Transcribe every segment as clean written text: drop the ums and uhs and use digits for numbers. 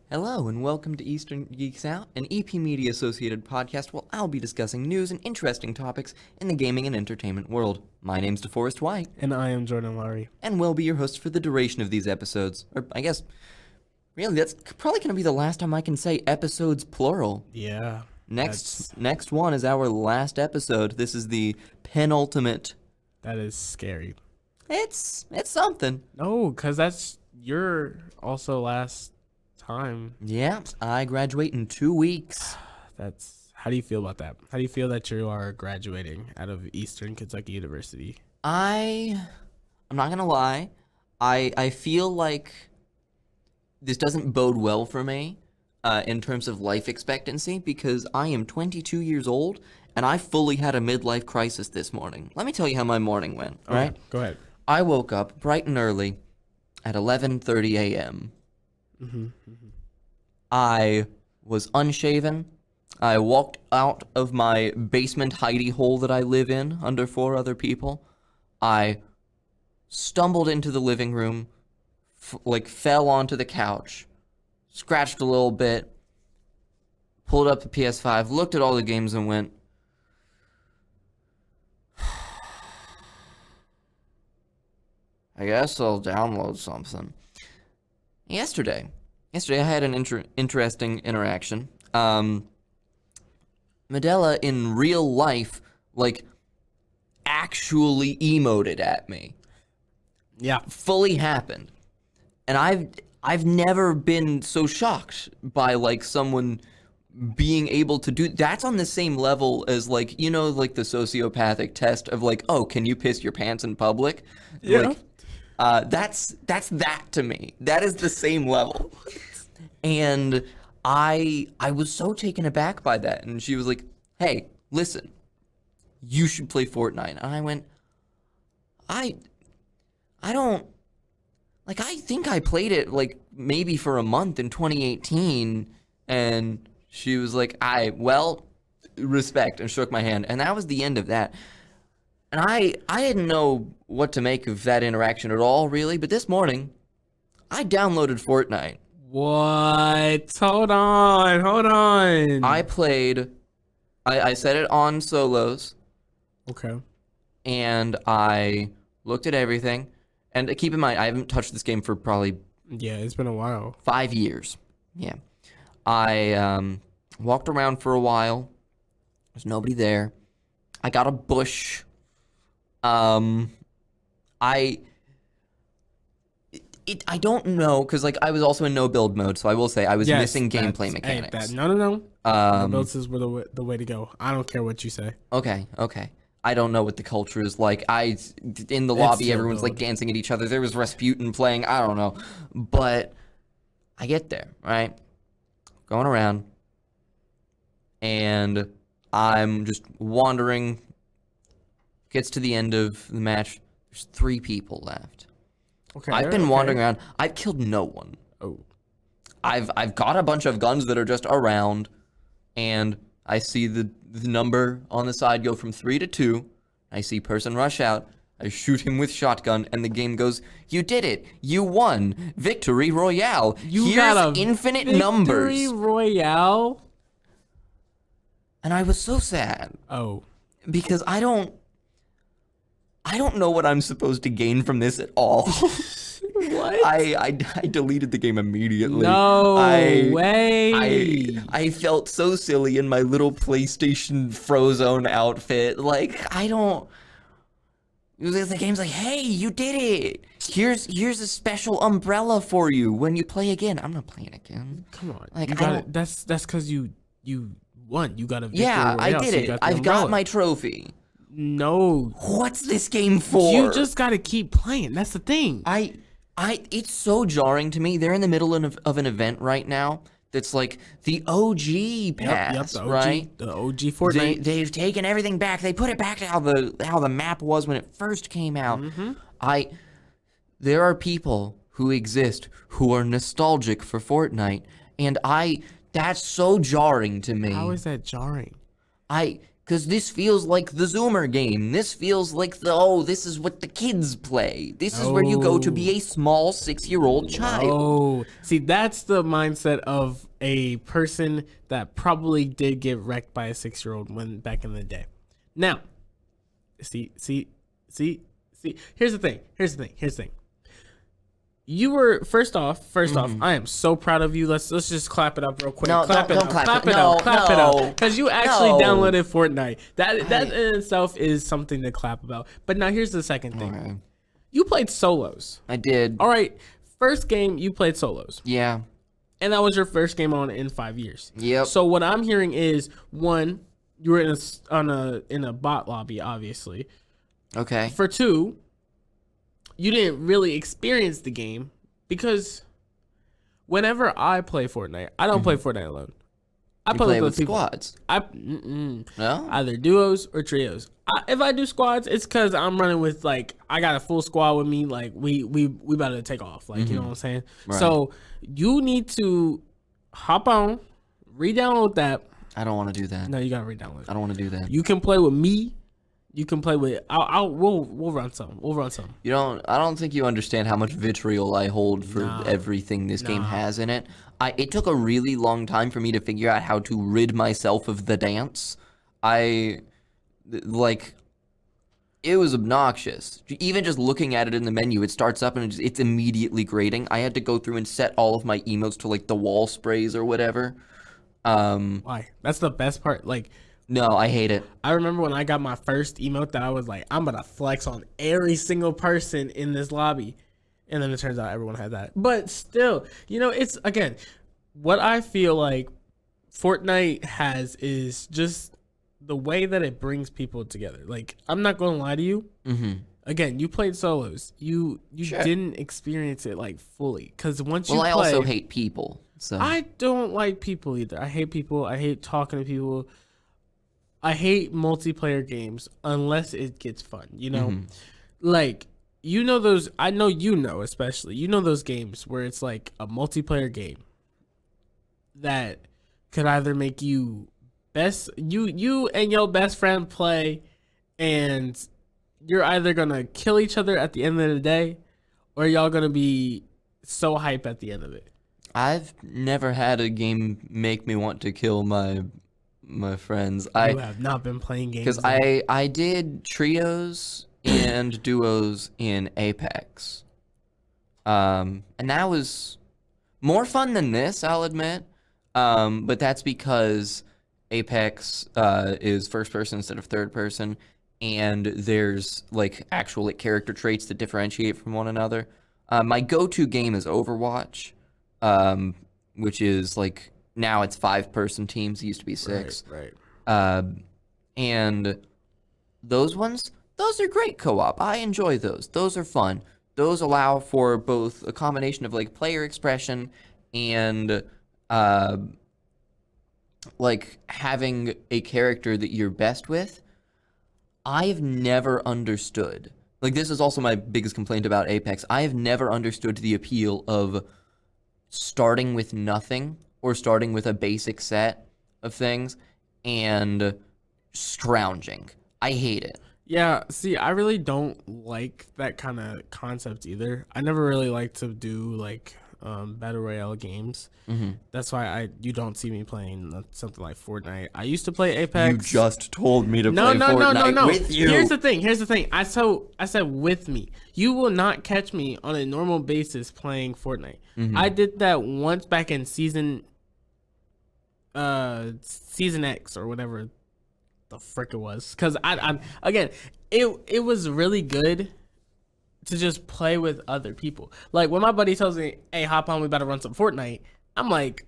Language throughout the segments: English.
Hello and welcome to Eastern Geeks Out, an EP Media associated podcast where I'll be discussing news and interesting topics in the gaming and entertainment world. My name's Deforest Playing And I am Jordan Lowry. and we'll be your hosts for the duration of these episodes. Or I guess, really, that's probably going to be the last time I can say episodes plural. Yeah. Next one is our last episode. This is the penultimate. That is scary. It's something. No, because that's your also last time. Yeah, I graduate in 2 weeks. How do you feel about that? How do you feel that you are graduating out of Eastern Kentucky University? I'm not gonna lie. I feel like this doesn't bode well for me in terms of life expectancy because I am 22 years old and I fully had a midlife crisis this morning. Let me tell you how my morning went, all right? Go ahead. I woke up bright and early at 11:30 a.m. I was unshaven. I walked out of my basement hidey hole that I live in under 4 other people. I stumbled into the living room, fell onto the couch, scratched a little bit, pulled up the PS5, looked at all the games and went, I guess I'll download something. Yesterday I had an interesting interaction. Medela in real life, actually emoted at me. Yeah. Fully happened. And I've never been so shocked by, someone being able to do... That's on the same level as, the sociopathic test of, oh, can you piss your pants in public? Yeah. That's that to me. That is the same level. And I was so taken aback by that. And she was like, hey, listen, you should play Fortnite. And I went, I don't, I think I played it, maybe for a month in 2018. And she was like, respect, and shook my hand. And that was the end of that. And I didn't know what to make of that interaction at all, really. But this morning, I downloaded Fortnite. What? Hold on. I played, I set it on solos. Okay. And I looked at everything. And keep in mind, I haven't touched this game for probably... Yeah, it's been a while. 5 years. Yeah. I walked around for a while. There's nobody there. I got a bush. I don't know, because I was also in no build mode, so I will say I was missing gameplay mechanics. No. No builds is the way to go. I don't care what you say. Okay. I don't know what the culture is like. In the lobby, everyone's dancing at each other. There was Rasputin playing. I don't know. But I get there, right? Going around. And I'm just wandering. Gets to the end of the match. There's 3 people left. Okay. I've been wandering around. I've killed no one. Oh. I've got a bunch of guns that are just around, and I see the number on the side go from 3 to 2. I see person rush out. I shoot him with shotgun, and the game goes, you did it. You won. Victory Royale. Here's infinite numbers. Victory Royale? And I was so sad. Oh. Because I don't know what I'm supposed to gain from this at all. What? I deleted the game immediately. No way. I felt so silly in my little PlayStation Frozone outfit. The game's like, hey, you did it. Here's a special umbrella for you when you play again. I'm not playing again. Come on. That's because you won. You got a victory. Yeah, I did it. I've got my trophy. No. What's this game for? You just gotta keep playing. That's the thing. It's so jarring to me. They're in the middle of an event right now that's the OG pass, the OG, right? The OG Fortnite. They've taken everything back. They put it back to how the map was when it first came out. Mm-hmm. There are people who exist who are nostalgic for Fortnite, and that's so jarring to me. How is that jarring? Because this feels like the Zoomer game. This feels like this is what the kids play. This is where you go to be a small 6-year-old child. Oh, see, that's the mindset of a person that probably did get wrecked by a 6-year-old when back in the day. Now, see. Here's the thing. You were first off, I am so proud of you. Let's just clap it up real quick. No, clap don't it clap up. it. No, Clap it up. Because you actually no. downloaded Fortnite. That in itself is something to clap about. But now here's the second thing. Okay. You played solos. I did. All right. First game, you played solos. Yeah. And that was your first game in 5 years. Yep. So what I'm hearing is, one, you were in a bot lobby, obviously. Okay. For two, you didn't really experience the game because whenever I play Fortnite, I don't play Fortnite alone. I You play play with with people. squads. No? Either duos or trios. If I do squads, it's because I'm running with I got a full squad with me. Like we about to take off. Like you know what I'm saying. Right. So you need to hop on, re-download that. I don't want to do that. No, you gotta re-download it. I don't want to do that. You can play with me. You can play with. We'll run some. I don't think you understand how much vitriol I hold for everything this game has in it. It took a really long time for me to figure out how to rid myself of the dance. It was obnoxious. Even just looking at it in the menu, it starts up and it's immediately grating. I had to go through and set all of my emotes to the wall sprays or whatever. Why? That's the best part. No, I hate it. I remember when I got my first emote that I was like, I'm gonna flex on every single person in this lobby. And then it turns out everyone had that. But still, it's, again, what I feel like Fortnite has is just the way that it brings people together. I'm not gonna lie to you. Mm-hmm. Again, you played solos. You Sure. didn't experience it fully. Because once you Well, I play, also hate people. So I don't like people either. I hate people. I hate talking to people. I hate multiplayer games unless it gets fun, those, I know especially, those games where it's a multiplayer game that could either make you and your best friend play and you're either going to kill each other at the end of the day or y'all going to be so hype at the end of it. I've never had a game make me want to kill my friends. You have not been playing games. Because I did trios and duos in Apex. And that was more fun than this, I'll admit. But that's because Apex is first person instead of third person. And there's actual character traits that differentiate from one another. My go-to game is Overwatch, which is now it's 5-person teams. It used to be 6. Right. And those are great co-op. I enjoy those. Those are fun. Those allow for both a combination of player expression and having a character that you're best with. I've never understood. This is also my biggest complaint about Apex. I have never understood the appeal of starting with nothing or starting with a basic set of things and scrounging. I hate it. Yeah, see, I really don't like that kind of concept either. I never really like to do battle royale games. Mm-hmm. That's why you don't see me playing something like Fortnite. I used to play Apex. You just told me to play Fortnite with you. Here's the thing. I said with me. You will not catch me on a normal basis playing Fortnite. Mm-hmm. I did that once back in season X or whatever the frick it was. Because I again, it was really good to just play with other people. When my buddy tells me, hey, hop on, we better run some Fortnite, I'm like,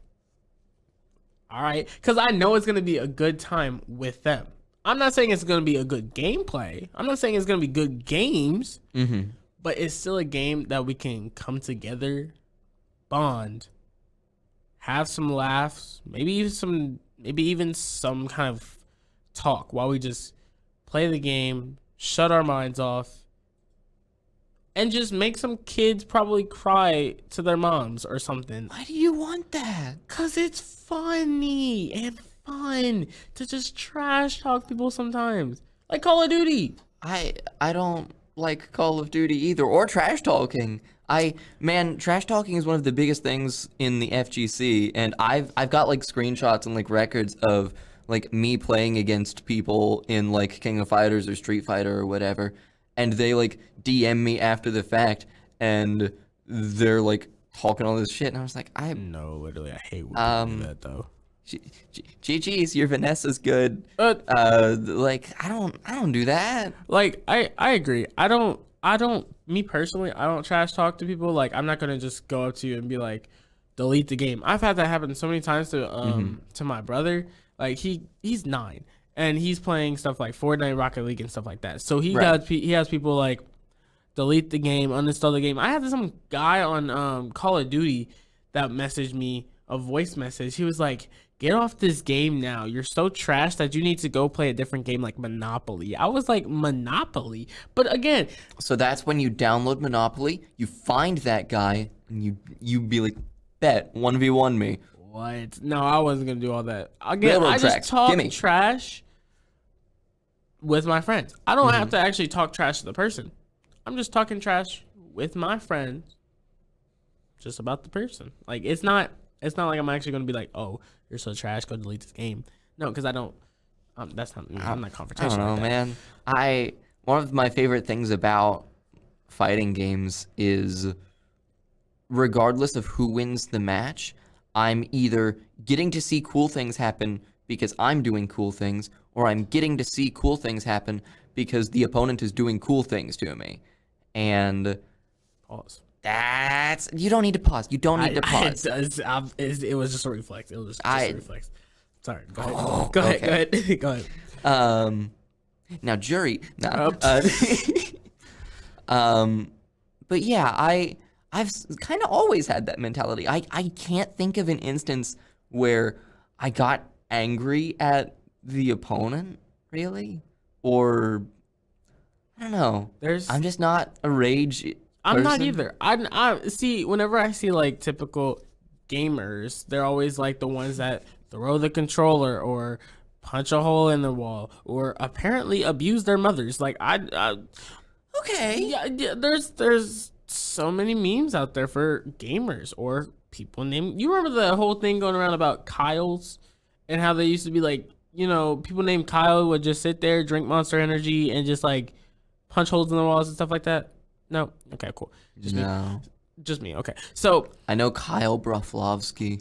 all right. Because I know it's going to be a good time with them. I'm not saying it's going to be a good gameplay. I'm not saying it's going to be good games. Mm-hmm. But it's still a game that we can come together, bond, have some laughs, maybe even some kind of talk while we just play the game, shut our minds off, and just make some kids probably cry to their moms or something. Why do you want that? 'Cause it's funny and fun to just trash talk people sometimes. Like Call of Duty. I don't like Call of Duty either, or trash talking. Trash talking is one of the biggest things in the FGC, and I've got like screenshots and like records of like me playing against people in like King of Fighters or Street Fighter or whatever, and they like DM me after the fact, and they're like talking all this shit, and I was like, No, literally, I hate when people do that though. GG's, your Vanessa's good. Like I don't do that. Like I agree. I don't me personally, I don't trash talk to people. Like I'm not gonna just go up to you and be like, delete the game. I've had that happen so many times to my brother. Like he's 9 and he's playing stuff like Fortnite, Rocket League and stuff like that. So he has people like delete the game, uninstall the game. I had some guy on Call of Duty that messaged me a voice message. He was like, get off this game now. You're so trash that you need to go play a different game like Monopoly. I was like, Monopoly? But again... So that's when you download Monopoly, you find that guy, and you be like, bet, 1v1 me. What? No, I wasn't going to do all that. Again, Railroad I tracks. just talk Gimme. trash with my friends. I don't have to actually talk trash to the person. I'm just talking trash with my friends just about the person. Like, it's not like I'm actually going to be like, oh, you're so trash, go delete this game. No, because I don't. I'm not confrontational. I don't know, like man. One of my favorite things about fighting games is, regardless of who wins the match, I'm either getting to see cool things happen because I'm doing cool things, or I'm getting to see cool things happen because the opponent is doing cool things to me. And Pause. You don't need to pause. You don't need to pause. It was just a reflex. It was just a reflex. Sorry. Go ahead. Oh, Go okay. ahead. Go ahead. Now jury. Nah. Oh. But yeah, I've kind of always had that mentality. I can't think of an instance where I got angry at the opponent, really, or I don't know. I'm just not a rage person. I'm not either. I see. Whenever I see like typical gamers, they're always like the ones that throw the controller or punch a hole in the wall or apparently abuse their mothers. Like Okay. Yeah. There's so many memes out there for gamers or people named. You remember the whole thing going around about Kyles and how they used to be like, people named Kyle would just sit there, drink Monster Energy, and just like punch holes in the walls and stuff like that. No. Okay. Cool. Just me. Okay. So I know Kyle Broflovsky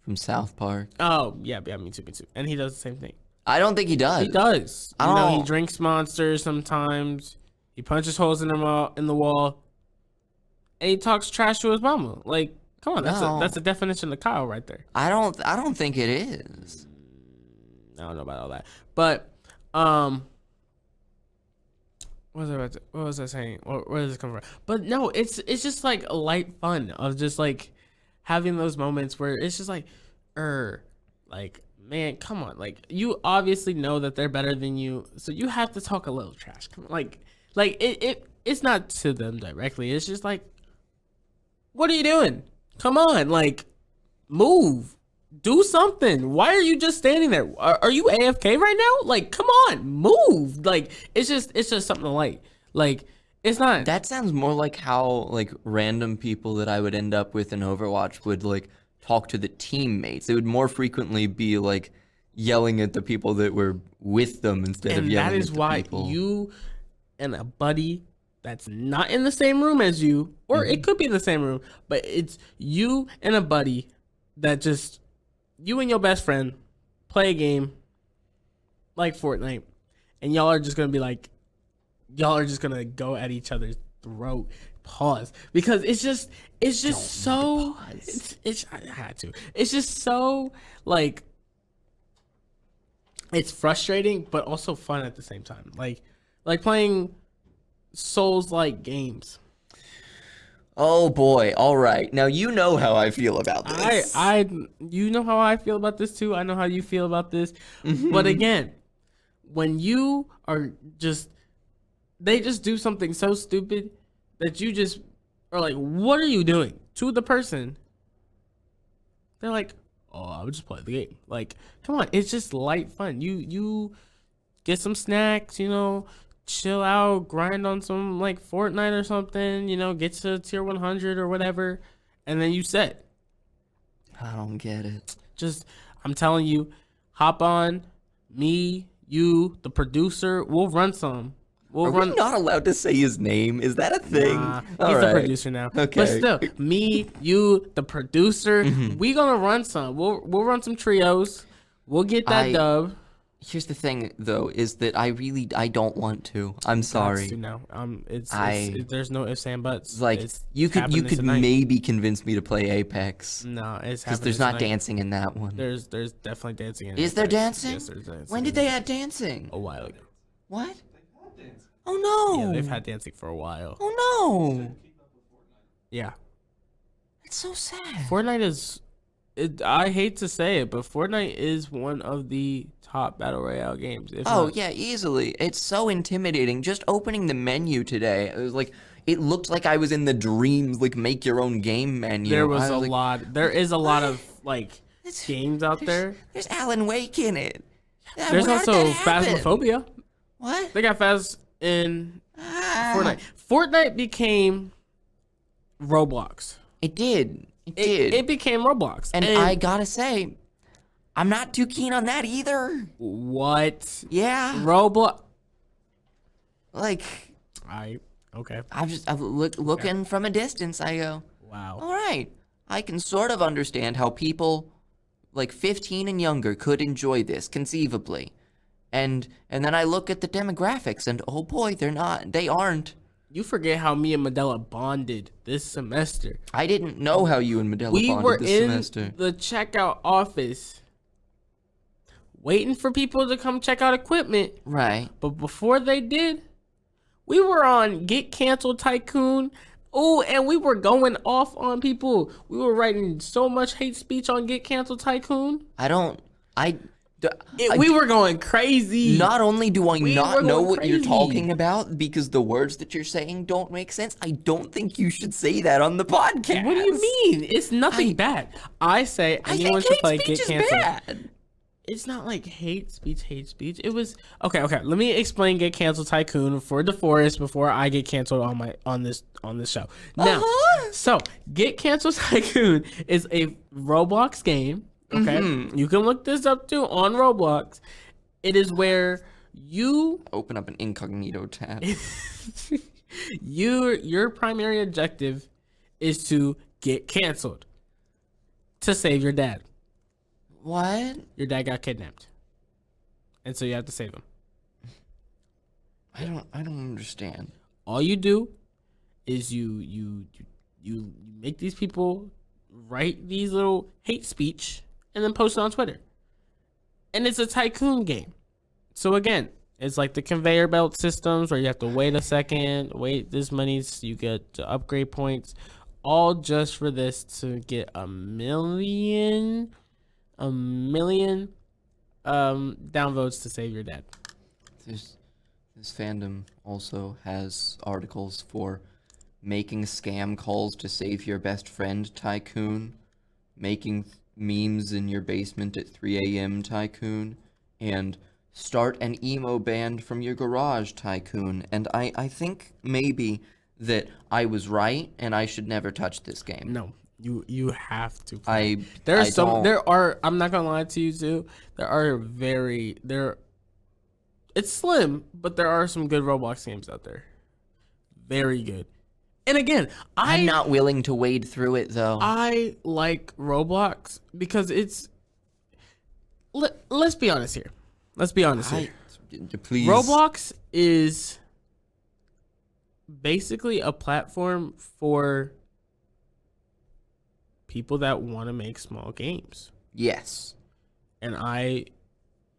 from South Park. Oh yeah. Me too. And he does the same thing. I don't think he does. He does. He drinks Monsters sometimes. He punches holes in the wall, and he talks trash to his mama. Like, come on, that's a definition of Kyle right there. I don't think it is. I don't know about all that, but what was I saying? Where does this come from? But no, it's just like a light fun of just like having those moments where it's just like, like, man, come on, like you obviously know that they're better than you, so you have to talk a little trash. Come on, like it's not to them directly. It's just like, what are you doing? Come on, like, move. Do something. Why are you just standing there? Are you AFK right now? Like, come on, move. Like, it's just something to like, it's not. That sounds more like how like random people that I would end up with in Overwatch would like talk to the teammates. They would more frequently be like yelling at the people that were with them instead of yelling at the people. And that is why you and a buddy that's not in the same room as you, or it could be in the same room, but it's you and a buddy that just, you and your best friend play a game like Fortnite, and y'all are just going to go at each other's throat. Pause. Because it's just so, I had to. It's just so, like, it's frustrating, but also fun at the same time. Like playing Souls-like games. Oh boy! All right, now you know how I feel about this. You know how I feel about this too. I know how you feel about this. But again, when you are they just do something so stupid that you just are like, "What are you doing?" To the person, they're like, oh, I would just play the game. Like, come on, it's just light fun. You get some snacks, chill out, grind on some like Fortnite or something, get to tier 100 or whatever, and then you set. I don't get it. Just, I'm telling you, hop on, me, you, the producer, we'll run some. Are we not allowed to say his name? Is that a thing? Nah, All he's right. the producer now. Okay. But still, me, you, the producer, we gonna run some. We'll run some trios. We'll get that dub. Here's the thing, though, is that I don't want to. I'm sorry. Now, there's no ifs and buts. Like you could maybe convince me to play Apex. No, it's because there's not dancing in that one. There's definitely dancing in it. Is there dancing? Yes, there's dancing. When did they add dancing? A while ago. What? Oh no! Yeah, they've had dancing for a while. Oh no! Yeah. It's so sad. Fortnite is. I hate to say it, but Fortnite is one of the top battle royale games. Yeah, easily. It's so intimidating. Just opening the menu today, it looked like I was in the Dreams, like make your own game menu. There was a lot. There is a lot of games out there. There's Alan Wake in it. There's also Phasmophobia. What? They got Phas in Fortnite. Fortnite became Roblox. It did. It became Roblox. And I gotta say, I'm not too keen on that either. What? Yeah. Roblox. Okay. I'm looking from a distance. I go, wow. All right. I can sort of understand how people 15 and younger could enjoy this conceivably. And then I look at the demographics and oh boy, they aren't. You forget how me and Medela bonded this semester. I didn't know how you and Medela bonded this semester. We were in the checkout office waiting for people to come check out equipment. Right. But before they did, we were on Get Canceled Tycoon. Oh, and we were going off on people. We were writing so much hate speech on Get Canceled Tycoon. We were going crazy. Not only do I not know what you're talking about because the words that you're saying don't make sense, I don't think you should say that on the podcast. What do you mean? It's nothing bad. I say anyone should play Get Canceled. Bad. It's not like hate speech. It was okay. Let me explain Get Canceled Tycoon for Deforest before I get canceled on this show. Now, so Get Canceled Tycoon is a Roblox game. Okay, you can look this up too on Roblox. It is where you open up an incognito tab. Your primary objective is to get canceled to save your dad. What? Your dad got kidnapped, and so you have to save him. I don't understand. All you do is you make these people write these little hate speech and then post it on Twitter. And it's a tycoon game. So again, it's like the conveyor belt systems where you have to wait a second, wait this many so you get to upgrade points, all just for this to get a million downvotes to save your dad. This fandom also has articles for making scam calls to save your best friend tycoon, making memes in your basement at 3 a.m. tycoon, and start an emo band from your garage tycoon. And I think maybe that I was right and I should never touch this game. No, you have to play. I'm not gonna lie to you too, it's slim, but there are some good Roblox games out there. Very good. And again, I'm not willing to wade through it though. I like Roblox because it's. Let's be honest here. Please. Roblox is basically a platform for people that want to make small games. Yes. And I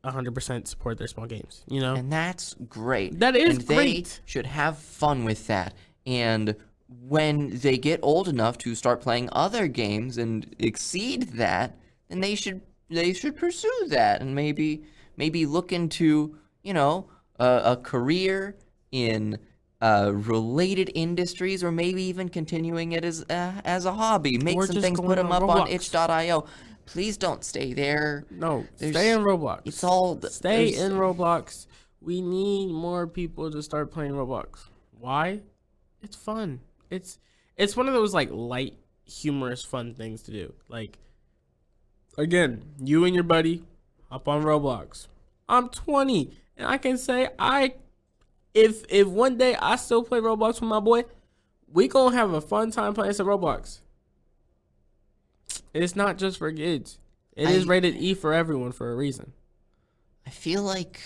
100% support their small games, And that's great. That is and great. They should have fun with that. And when they get old enough to start playing other games and exceed that, then they should pursue that and maybe look into, a career in related industries, or maybe even continuing it as a hobby. Make some things, put them up on itch.io. Please don't stay there. No, There's- stay in Roblox. It's all Stay there's- in Roblox. We need more people to start playing Roblox. Why? It's fun. It's one of those like light, humorous, fun things to do. Like, again, you and your buddy hop on Roblox. I'm 20, and I can say if one day I still play Roblox with my boy, we gonna have a fun time playing some Roblox. It's not just for kids. It is rated E for everyone for a reason. I feel like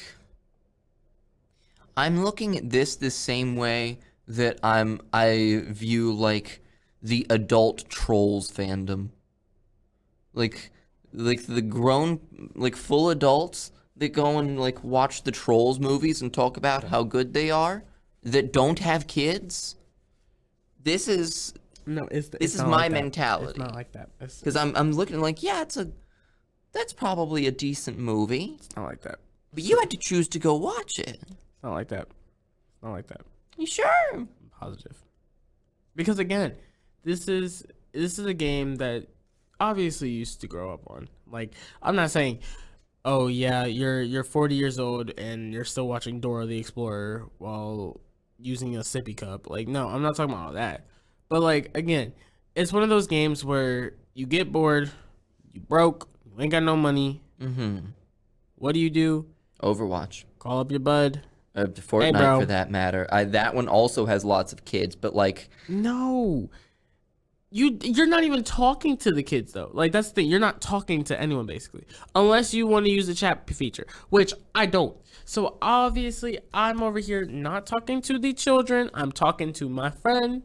I'm looking at this the same way that I view like the adult Trolls fandom. Like the grown, like full adults that go and like watch the Trolls movies and talk about how good they are, that don't have kids. This is No, this is not my like that. mentality. It's not like that. Because I'm looking like, yeah, that's probably a decent movie, It's not like that. but you had to choose to go watch it. It's not like that. It's not like that. You sure? I'm positive. Because again, this is a game that obviously you used to grow up on. Like, I'm not saying, oh yeah, you're 40 years old and you're still watching Dora the Explorer while using a sippy cup. Like, no, I'm not talking about all that. But like, again, it's one of those games where you get bored, you broke, you ain't got no money. Mm-hmm. What do? Overwatch. Call up your bud. Fortnite, bro. for that matter. That one also has lots of kids, but like, No. You're not even talking to the kids though. Like, that's the thing. You're not talking to anyone basically. Unless you want to use the chat feature, which I don't. So obviously I'm over here not talking to the children. I'm talking to my friend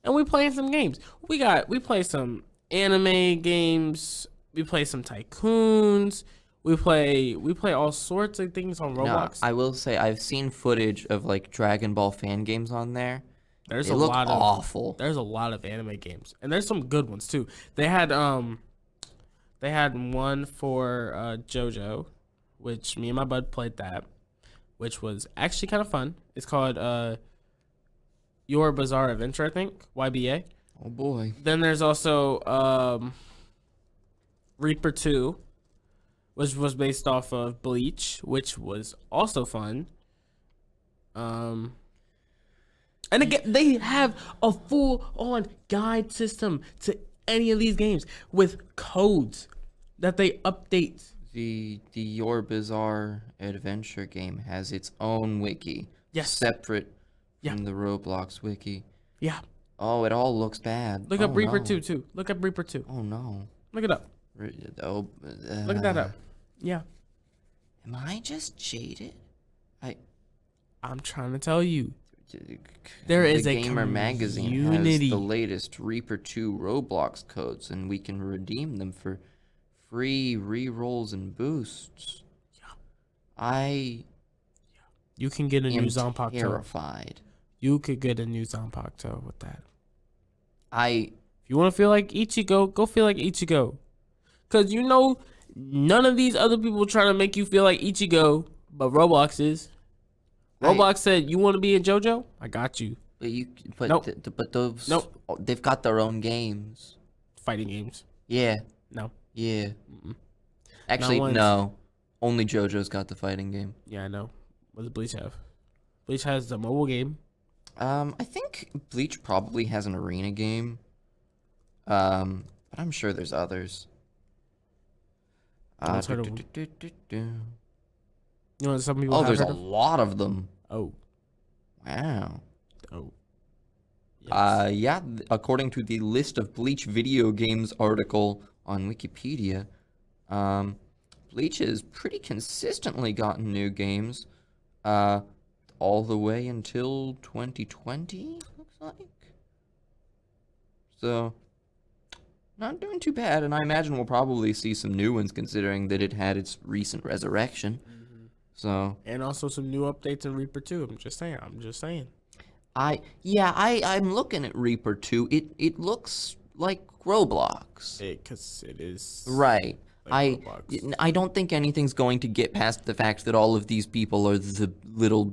and we playing some games. We play some anime games. We play some tycoons. We play all sorts of things on no, Roblox. I will say I've seen footage of like Dragon Ball fan games on there. There's They a look lot of awful. There's a lot of anime games, and there's some good ones too. They had one for JoJo, which me and my bud played that, which was actually kind of fun. It's called Your Bizarre Adventure, I think, YBA. Oh boy. Then there's also Reaper 2, which was based off of Bleach, which was also fun. And again, they have a full-on guide system to any of these games with codes that they update. The Your Bizarre Adventure game has its own wiki. Yes. Separate Yeah. from the Roblox wiki. Yeah. Oh, it all looks bad. Look Oh, up Reaper no. 2 too. Look up Reaper 2. Oh no. Look it up. Oh, Look that up. Yeah. Am I just jaded? I'm trying to tell you. There is the a Gamer magazine has community. the latest Reaper 2 Roblox codes, and we can redeem them for free re-rolls and boosts. I You can get a new am Zompacto. terrified. You could get a new Zompacto with that. I If you want to feel like Ichigo, go feel like Ichigo. Because you know, none of these other people trying to make you feel like Ichigo, but Roblox is. Roblox said, you want to be in JoJo? I got you. but Nope. but those Nope. they've got their own games. Fighting games. Yeah. No. Yeah. Mm-mm. Actually, once. no. Only JoJo's got the fighting game. Yeah, I know. What does Bleach have? Bleach has the mobile game. I think Bleach probably has an arena game. But I'm sure there's others. I've heard of them. You know what some people Oh, have there's a heard of? lot of them. Oh. Wow. Oh. Yes. Yeah, according to the list of Bleach video games article on Wikipedia, Bleach has pretty consistently gotten new games, all the way until 2020, looks like. So, not doing too bad, and I imagine we'll probably see some new ones considering that it had its recent resurrection. So, And also some new updates in Reaper 2. I'm just saying. I'm looking at Reaper 2. It looks like Roblox. Because it is. Right. like Roblox. I don't think anything's going to get past the fact that all of these people are the little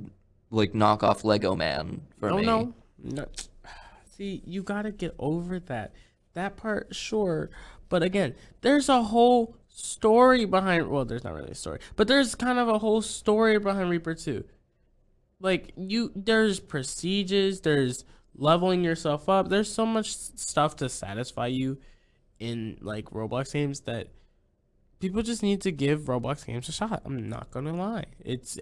like knockoff Lego man for me. No. See, you gotta get over that. that part, sure. But again, there's a whole story behind. Well, there's not really a story, but there's kind of a whole story behind Reaper 2. Like there's procedures, there's leveling yourself up. There's so much stuff to satisfy you in like Roblox games that people just need to give Roblox games a shot. I'm not gonna lie. It's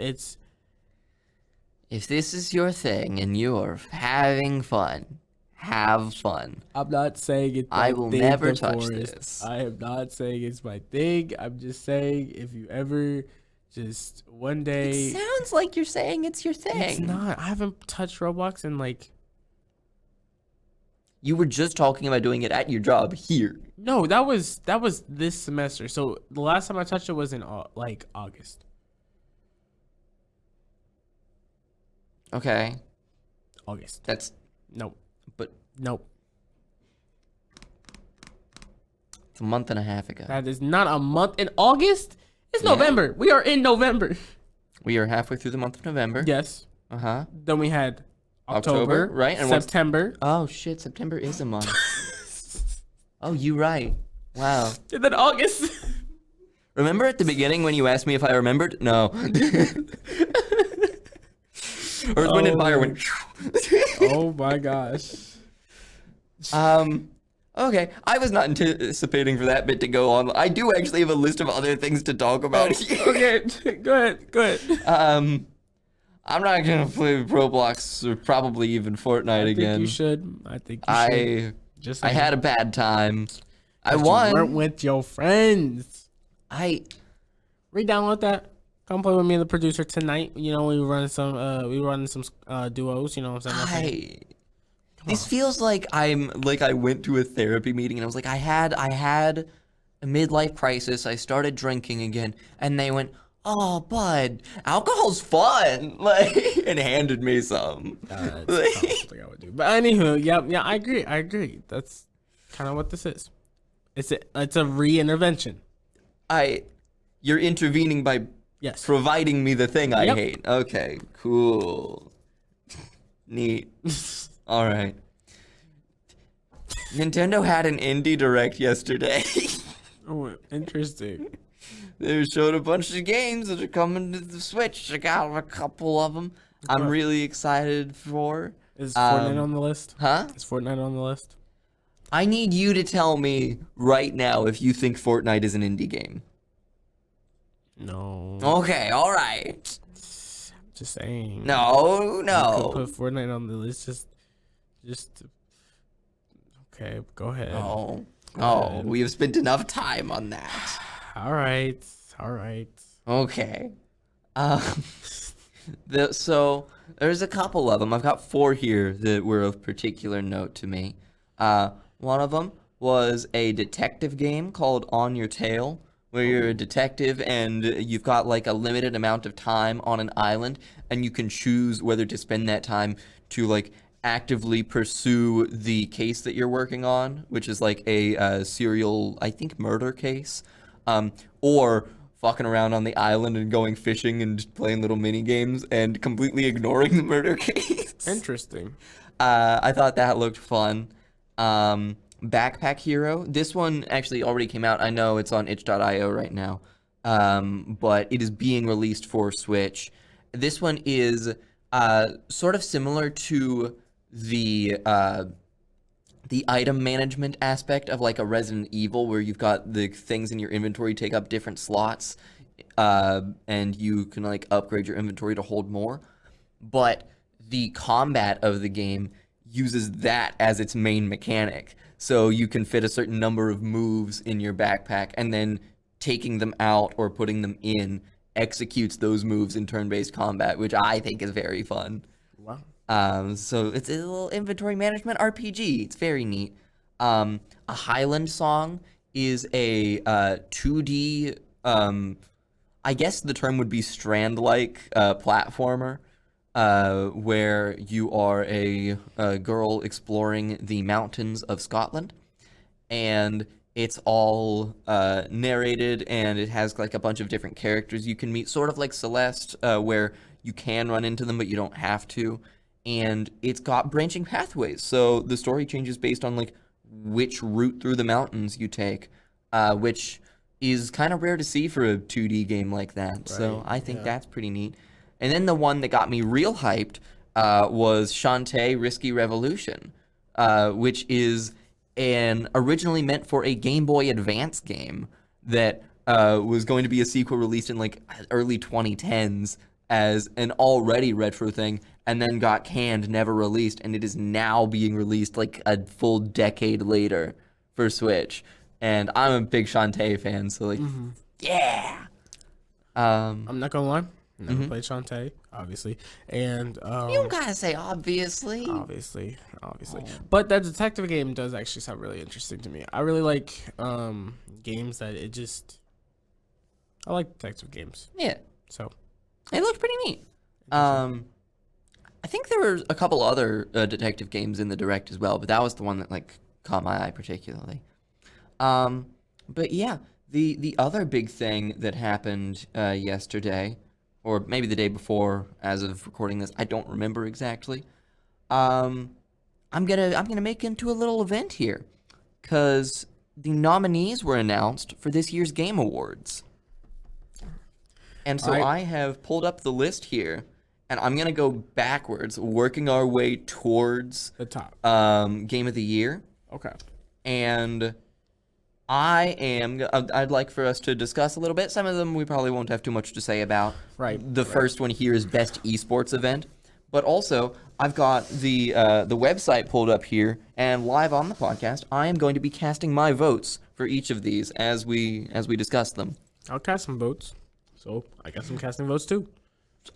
If this is your thing and you're having fun, have fun. I'm not saying it's my I will thing, never the touch forest. this. I am not saying it's my thing. I'm just saying if you ever just one day. It sounds like you're saying it's your thing. It's not. I haven't touched Roblox in like. You were just talking about doing it at your job here. No, that was this semester. So the last time I touched it was in like August. Okay. August. That's Nope. but Nope. it's a month and a half ago. That is not a month. In August? It's Yeah. November. We are in November. We are halfway through the month of November. Yes. Uh-huh. Then we had October, right? And September. Oh shit, September is a month. Oh, you right. Wow. And then August. Remember at the beginning when you asked me if I remembered? No. Earth, Wind, and Fire went. Oh my gosh. Okay. I was not anticipating for that bit to go on. I do actually have a list of other things to talk about here. Okay. Go ahead. I'm not gonna play Roblox or probably even Fortnite again. I think you should. Just I had a bad time. I You won. weren't with your friends. I Re-download that. Come play with me and the producer tonight. You know, we were running some duos, you know what I'm saying? This feels like I went to a therapy meeting and I was like, I had a midlife crisis. I started drinking again, and they went, "Oh, bud, alcohol's fun," like, and handed me some. That's probably something I would do. But anywho, yeah, I agree. That's kind of what this is. It's a re-intervention. You're intervening by Yes. providing me the thing I Yep. hate. Okay, cool. Neat. All right. Nintendo had an indie direct yesterday. Oh, interesting. They showed a bunch of games that are coming to the Switch. I got a couple of them. I'm really excited for. Is Fortnite on the list? Huh? Is Fortnite on the list? I need you to tell me right now if you think Fortnite is an indie game. No. Okay, all right. Just saying. No. You could put Fortnite on the list. Just. Okay, go ahead. Oh, ahead. we have spent enough time on that. All right. Okay. So there's a couple of them. I've got 4 here that were of particular note to me. One of them was a detective game called On Your Tail, where you're a detective and you've got like a limited amount of time on an island, and you can choose whether to spend that time to like actively pursue the case that you're working on, which is like a serial, I think, murder case, or fucking around on the island and going fishing and playing little mini games and completely ignoring the murder case. Interesting. I thought that looked fun. Backpack Hero. This one actually already came out. I know it's on itch.io right now, but it is being released for Switch. This one is sort of similar to the item management aspect of like a Resident Evil, where you've got the things in your inventory take up different slots, and you can like upgrade your inventory to hold more. But the combat of the game uses that as its main mechanic. So you can fit a certain number of moves in your backpack, and then taking them out or putting them in executes those moves in turn-based combat, which I think is very fun. Wow. So it's a little inventory management RPG. It's very neat. A Highland Song is a 2D, I guess the term would be strand-like platformer, where you are a girl exploring the mountains of Scotland, and it's all narrated, and it has like a bunch of different characters you can meet, sort of like Celeste, where you can run into them but you don't have to. And it's got branching pathways, so the story changes based on like which route through the mountains you take, which is kind of rare to see for a 2D game like that. So I think that's pretty neat. And then the one that got me real hyped was Shantae Risky Revolution, which is originally meant for a Game Boy Advance game that was going to be a sequel released in like early 2010s as an already retro thing, and then got canned, never released, and it is now being released like a full decade later for Switch. And I'm a big Shantae fan, so like, yeah. I'm not gonna lie, never played Shantae, obviously, and You don't gotta say obviously. obviously. But that detective game does actually sound really interesting to me. I really like games that I like detective games. Yeah, So it looked pretty neat. I think there were a couple other detective games in the Direct as well, but that was the one that like caught my eye particularly. But yeah, the other big thing that happened yesterday, or maybe the day before, as of recording this, I don't remember exactly. I'm gonna make into a little event here, cause the nominees were announced for this year's Game Awards, and so I have pulled up the list here, and I'm gonna go backwards, working our way towards the top. Game of the Year, Okay. and I'd like for us to discuss a little bit. Some of them we probably won't have too much to say about. Right. The first one here is Best Esports Event. But also, I've got the website pulled up here, and live on the podcast, I am going to be casting my votes for each of these as we discuss them. I'll cast some votes. So I guess I'm casting votes too.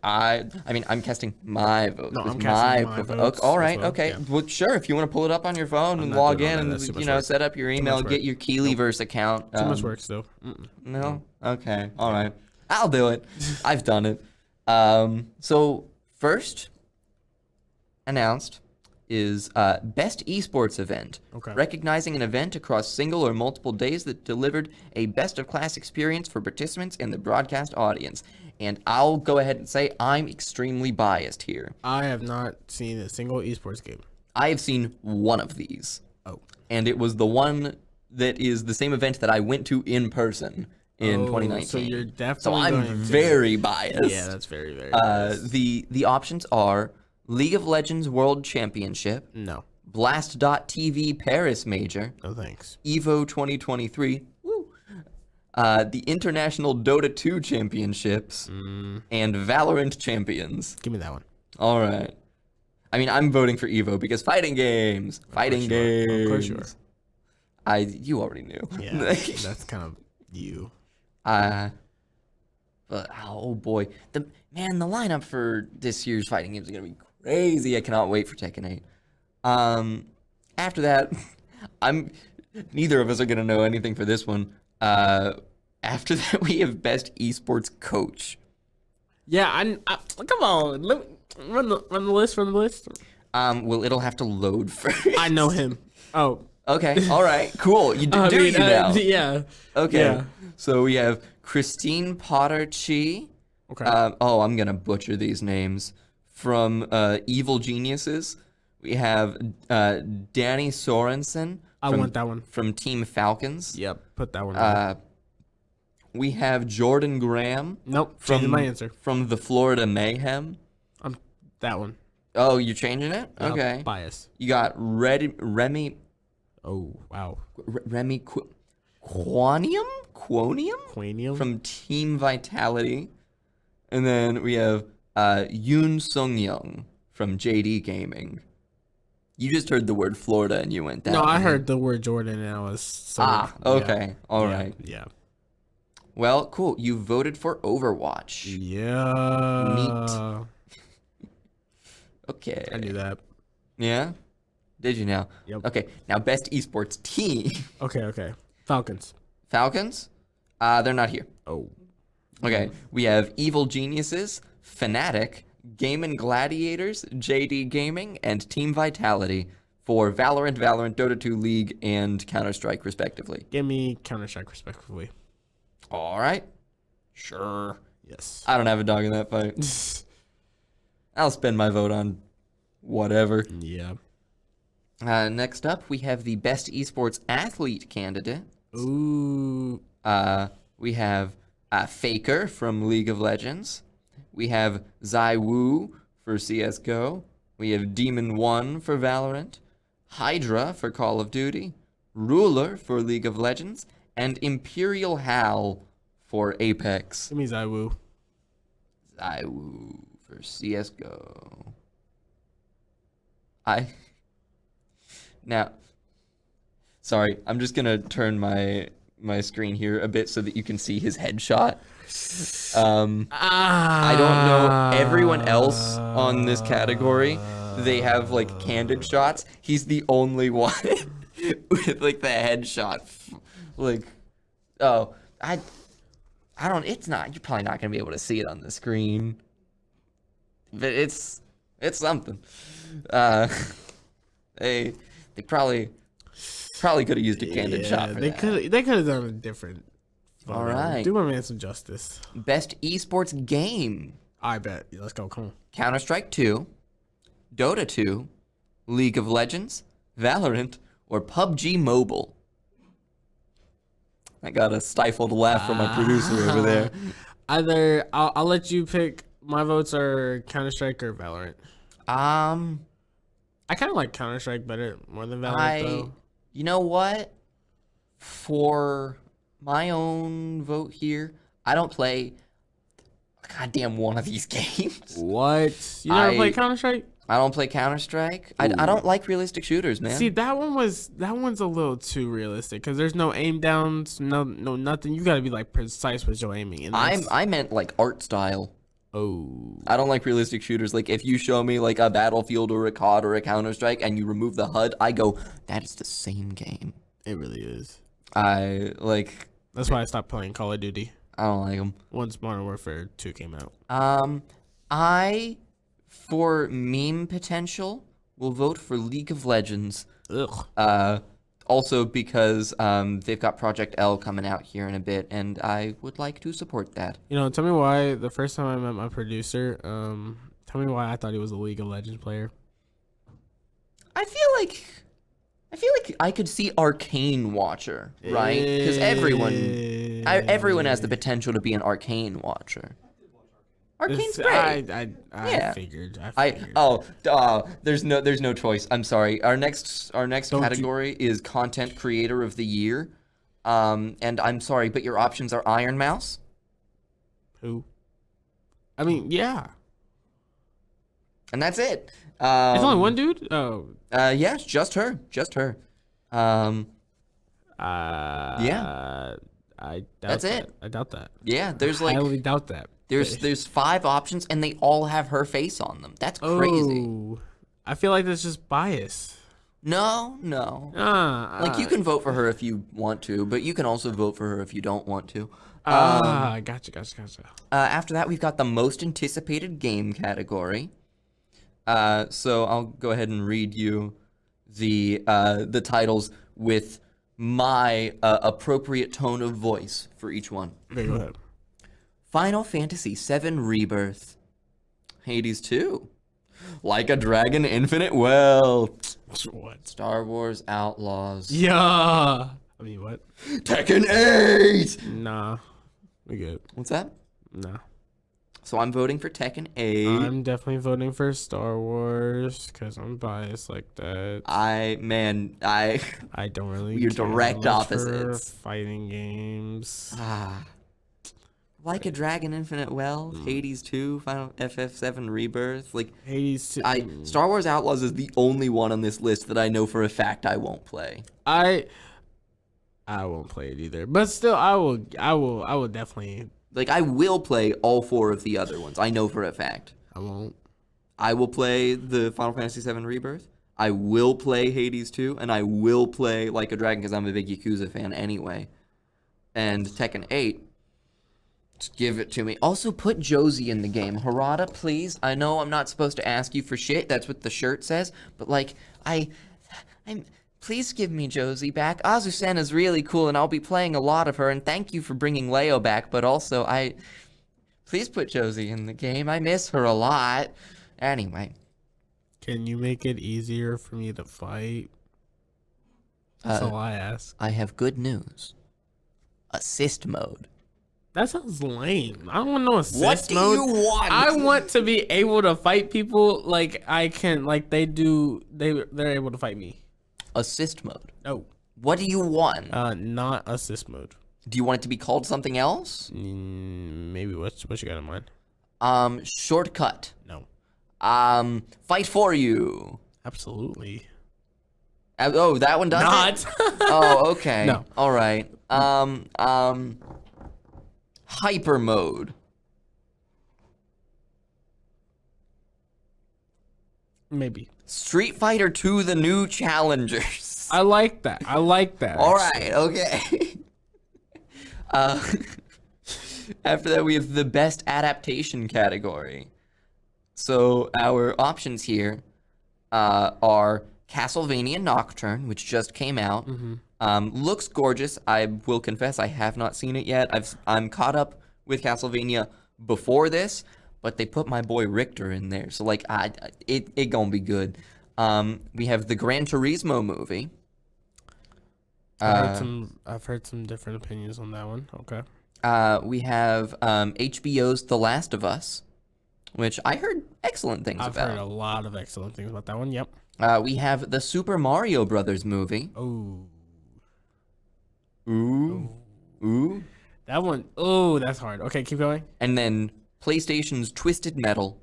I mean, I'm casting my votes. No, with I'm casting my votes all right, as well, okay. yeah. Well, sure. If you want to pull it up on your phone and not log doing all in that. That's too and much work. set up your email, much work. get your Keelyverse account. Too much work still. No? Okay. All right. I'll do it. I've done it. So first announced is Best Esports Event. Okay. Recognizing an event across single or multiple days that delivered a best-of-class experience for participants and the broadcast audience. And I'll go ahead and say I'm extremely biased here. I have not seen a single esports game. I have seen one of these. Oh. And it was the one that is the same event that I went to in person in 2019. So you're So definitely I'm going to- very biased. Yeah, that's very, very biased. The options are League of Legends World Championship, No. Blast.tv Paris Major, No thanks. Evo 2023, the International Dota 2 Championships, and Valorant Champions. Give me that one. All right. I mean, I'm voting for Evo because fighting games. Fighting games. Of course you are. You already knew. Yeah, that's kind of you. But oh boy, the lineup for this year's fighting games is gonna be crazy. I cannot wait for Tekken 8. After that, neither of us are gonna know anything for this one. After that, we have Best Esports Coach. Yeah, I come on. Run the list. Run the list. Well, it'll have to load first. I know him. Oh. Okay. All right. Cool. You do you now? Yeah. Okay. Yeah. So we have Christine Potter-Chi. Okay. I'm gonna butcher these names. From Evil Geniuses, we have Danny Sorensen. I want that one. From Team Falcons. Yep. Put that one. On. We have Jordan Graham. Nope. Changing my answer. From the Florida Mayhem. That one. Oh, you're changing it? Okay. Bias. You got Remy. Oh wow. Remy Quanium? Quanium? From Team Vitality. And then we have Yoon Sung Young from JD Gaming. You just heard the word Florida and you went down. No, I heard the word Jordan and I was so okay. Yeah. All right. Yeah. Well, cool. You voted for Overwatch. Yeah. Neat. Okay. I knew that. Yeah? Did you now? Yep. Okay. Now, Best Esports Team. Okay. Falcons. Falcons? They're not here. Oh. Okay. We have Evil Geniuses, Fnatic, Game & Gladiators, JD Gaming, and Team Vitality for Valorant, Dota 2 League, and Counter-Strike, respectively. Give me Counter-Strike, respectively. All right. Sure. Yes. I don't have a dog in that fight. I'll spend my vote on whatever. Yeah. Next up, we have the best esports athlete candidate. Ooh. We have Faker from League of Legends. We have Zai Wu for CSGO. We have Demon One for Valorant. Hydra for Call of Duty. Ruler for League of Legends. And Imperial Hal for Apex. Give me Zaiwu. Zai Wu for CSGO. Now, sorry, I'm just gonna turn my screen here a bit so that you can see his headshot. I don't know everyone else on this category. They have like candid shots. He's the only one with like the headshot. Like, oh, I don't. It's not. You're probably not gonna be able to see it on the screen, but it's something. They probably could have used a candid shot for they that. They could have done a different. All right. Do my man some justice. Best esports game. I bet. Let's go. Come on. Counter-Strike 2, Dota 2, League of Legends, Valorant, or PUBG Mobile. I got a stifled laugh from my producer over there. Either I'll let you pick. My votes are Counter-Strike or Valorant. I kind of like Counter-Strike better more than Valorant though. You know what? For my own vote here, I don't play a goddamn one of these games. What? You never play Counter-Strike? I don't play Counter-Strike. I don't like realistic shooters, man. See, that one's a little too realistic because there's no aim downs, no nothing. You got to be like precise with your aiming. And I meant like art style. Oh. I don't like realistic shooters. Like if you show me like a Battlefield or a COD or a Counter-Strike and you remove the HUD, I go, that is the same game. It really is. That's why I stopped playing Call of Duty. I don't like them. Once Modern Warfare 2 came out. For meme potential, will vote for League of Legends. Ugh. Also because they've got Project L coming out here in a bit, and I would like to support that. You know, tell me why the first time I met my producer, tell me why I thought he was a League of Legends player. I feel like I could see Arcane watcher, right? Because everyone has the potential to be an Arcane watcher. Arcane's great. I figured. There's no choice. I'm sorry. Our next category is content creator of the year. And I'm sorry, but your options are Iron Mouse. Who? I mean, yeah. And that's it. It's only one dude? Oh. Yes, just her. Yeah. That's it. I doubt that. Yeah, there's I highly doubt that. There's 5 options and they all have her face on them. That's crazy. Oh, I feel like that's just bias. No. Like you can vote for her if you want to, but you can also vote for her if you don't want to. Gotcha. After that, we've got the most anticipated game category. So I'll go ahead and read you the titles with my appropriate tone of voice for each one. Okay, go ahead. Final Fantasy VII Rebirth. Hades 2. Like a Dragon Infinite Wealth. What? Star Wars Outlaws. Yeah. I mean, what? Tekken 8. Nah. We good. What's that? Nah. So I'm voting for Tekken 8. I'm definitely voting for Star Wars because I'm biased like that. I don't really. You're care direct much for opposites. Fighting games. Like a Dragon Infinite Wealth, Hades 2, Final FF7 Rebirth. Like Hades 2. Star Wars Outlaws is the only one on this list that I know for a fact I won't play. I won't play it either, but still, I will definitely. Like I will play all 4 of the other ones. I know for a fact. I won't. I will play the Final Fantasy VII Rebirth. I will play Hades 2, and I will play Like a Dragon because I'm a big Yakuza fan anyway. And Tekken 8. Just give it to me. Also, put Josie in the game. Harada, please. I know I'm not supposed to ask you for shit. That's what the shirt says. But, like, please give me Josie back. Azucena's really cool, and I'll be playing a lot of her. And thank you for bringing Leo back. But also, please put Josie in the game. I miss her a lot. Anyway. Can you make it easier for me to fight? That's all I ask. I have good news. Assist mode. That sounds lame. I don't want no assist What do mode. you want? I want to be able to fight people like I can, like they do. They're able to fight me. Assist mode. No. What do you want? Not assist mode. Do you want it to be called something else? Maybe what you got in mind? Shortcut. No. Fight for you. Absolutely. Oh, that one does Not. it? Oh, okay. No. All right. Hyper mode. Maybe. Street Fighter 2: The New Challengers. I like that. All right. Okay. After that, we have the best adaptation category. So our options here are Castlevania Nocturne, which just came out. Looks gorgeous. I will confess I have not seen it yet. I'm caught up with Castlevania before this, but they put my boy Richter in there, so like it gonna be good. We have the Gran Turismo movie. I've heard some different opinions on that one. Okay. We have HBO's The Last of Us, which I heard excellent things I've about. heard a lot of excellent things about that one. Yep. We have the Super Mario Brothers movie. Oh. Ooh. That one. Oh, that's hard. Okay, keep going. And then PlayStation's Twisted Metal.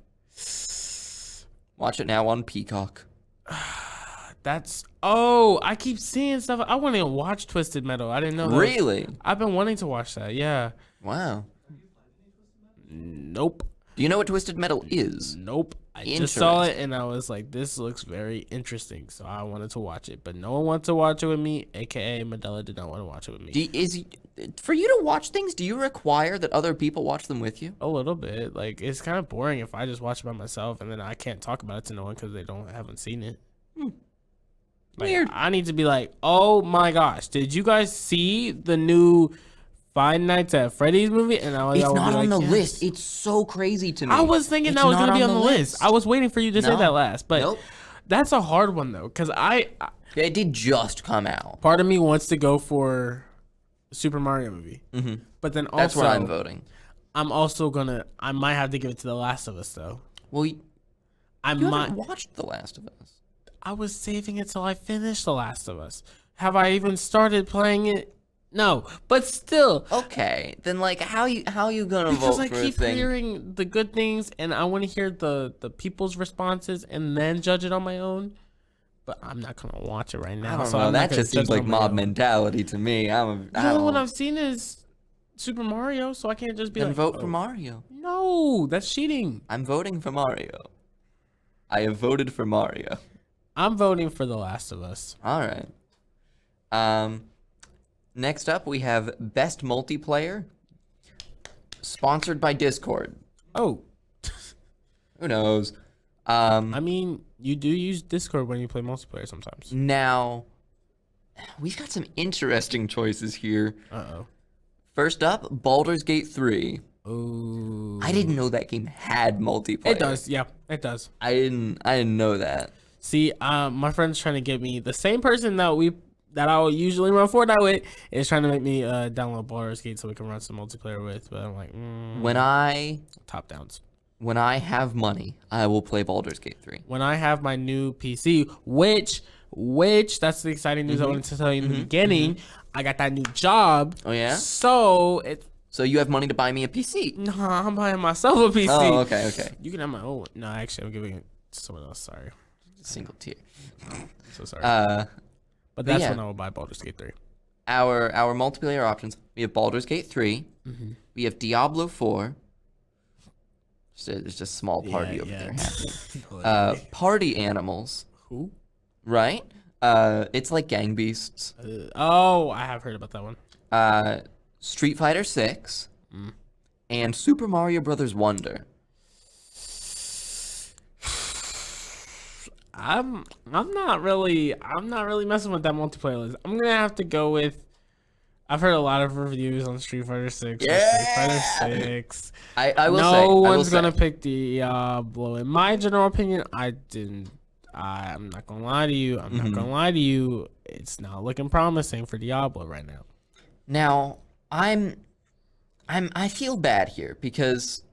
Watch it now on Peacock. That's. Oh, I keep seeing stuff. I want to watch Twisted Metal. I didn't know that. Really? I've been wanting to watch that. Yeah. Wow. Nope. Do you know what Twisted Metal is? Nope. I just saw it and I was like, this looks very interesting. So I wanted to watch it. But no one wanted to watch it with me, aka Medela did not want to watch it with me. For you to watch things, do you require that other people watch them with you? A little bit. Like, it's kind of boring if I just watch it by myself and then I can't talk about it to no one because they haven't seen it. Like, Weird. I need to be like, oh my gosh, did you guys see the new Five Nights at Freddy's movie? And It's not on the list. It's so crazy to me. I was thinking that was going to be on the list. I was waiting for you to say that last. But Nope. that's a hard one, though, because It did just come out. part of me wants to go for Super Mario movie. But then also, That's where I'm voting. I'm also I might have to give it to The Last of Us, though. Well, you haven't watched The Last of Us. I was saving it till I finished The Last of Us. Have I even started playing it? No, but still. Okay, then like how you gonna Because vote I for keep a thing? hearing the good things, and I want to hear the people's responses, and then judge it on my own. But I'm not gonna watch it right now. I don't so know. I'm not That gonna just seems judge it like on my mob own. mentality to me. I The only one don't. I've seen is Super Mario, so I can't just be Then like, vote for oh, Mario. No, that's cheating. I'm voting for Mario. I have voted for Mario. I'm voting for The Last of Us. All right. Next up, we have Best Multiplayer, sponsored by Discord. Oh, Who knows? I mean, you do use Discord when you play multiplayer sometimes. Now, we've got some interesting choices here. Uh-oh. First up, Baldur's Gate 3. Oh. I didn't know that game had multiplayer. It does, yeah, it does. I didn't know that. See, my friend's trying to get me, the same person that I would usually run Fortnite with is trying to make me download Baldur's Gate so we can run some multiplayer with. But I'm like, top downs. When I have money, I will play Baldur's Gate 3. When I have my new PC, which that's the exciting news I wanted to tell you in the beginning. I got that new job. Oh yeah. So you have money to buy me a PC? Nah, I'm buying myself a PC. Oh, okay. You can have my own. No, actually, I'm giving it to someone else. Sorry. Single tier. So sorry. But that's yeah. when I will buy Baldur's Gate 3. Our multiplayer options. We have Baldur's Gate 3. We have Diablo 4. There's just a small party over there happening. Party Animals. Who? Right? It's like Gang Beasts. I have heard about that one. Street Fighter 6. And Super Mario Brothers Wonder. I'm not really messing with that multiplayer list. I'm gonna have to go with. I've heard a lot of reviews on Street Fighter 6. Yeah! Street Fighter 6. I will say. No one's gonna pick Diablo. In my general opinion, I I'm not gonna lie to you. I'm not gonna lie to you. It's not looking promising for Diablo right now. Now, I feel bad here because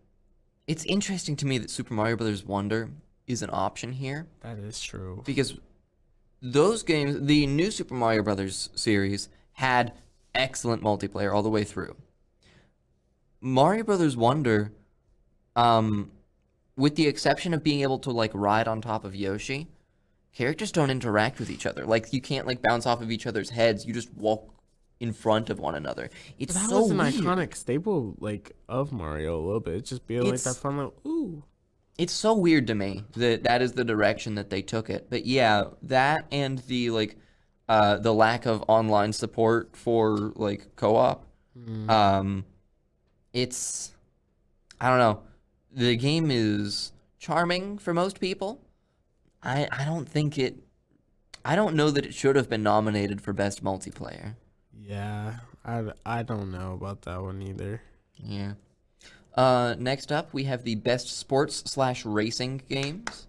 it's interesting to me that Super Mario Brothers Wonder is an option here That is true. because those games, the new Super Mario Brothers series, had excellent multiplayer all the way through. Mario Brothers Wonder, with the exception of being able to like ride on top of Yoshi, characters don't interact with each other. Like you can't like bounce off of each other's heads. You just walk in front of one another. It's That so was an weird. iconic staple like of Mario a little bit. It's just being like It's- that fun like ooh. It's so weird to me that that is the direction that they took it. But yeah, that and the like the lack of online support for like co-op. It's I don't know. The game is charming for most people. I don't think it I don't know that it should have been nominated for best multiplayer. Yeah, I don't know about that one either. Yeah. Next up, we have the best sports/racing games.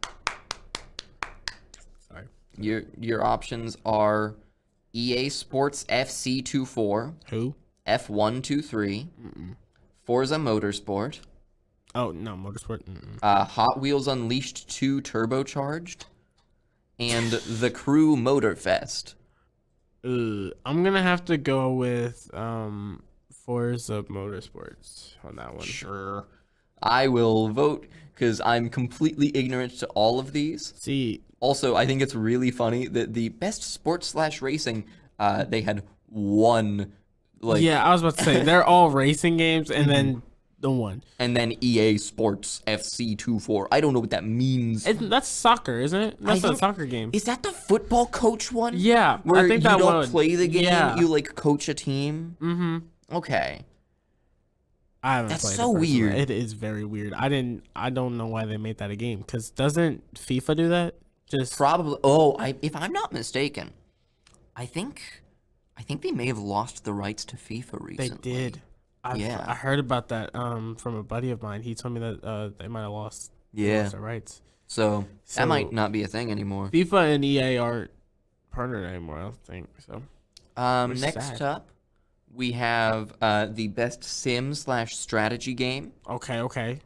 Sorry. Your options are EA Sports FC 24, Who? F1 23, Forza Motorsport, Oh no, Motorsport. Hot Wheels Unleashed 2 Turbocharged, and The Crew Motorfest. I'm gonna have to go with Forza Motorsports on that one. Sure. I will vote because I'm completely ignorant to all of these. See, Also, I think it's really funny that the best sports/racing, they had one, like, yeah, I was about to say they're all racing games, and then the one. and then EA Sports FC 24. I don't know what that means. That's soccer, isn't it? That's a think- soccer game. Is that the football coach one? Yeah, Where I think you that don't one. play the game, Yeah. you like coach a team. Mm-hmm. Okay. I haven't That's played so it personally. weird. It is very weird. I don't know why they made that a game. Cause doesn't FIFA do that? Just Probably. Oh, if I'm not mistaken, I think they may have lost the rights to FIFA they recently. did. Yeah. I heard about that from a buddy of mine. He told me that they might have lost Yeah. their rights. So So- that might not be a thing anymore. FIFA and EA aren't partnered anymore. I don't think so. Which is Next sad. up, we have the best sim/strategy game. Okay.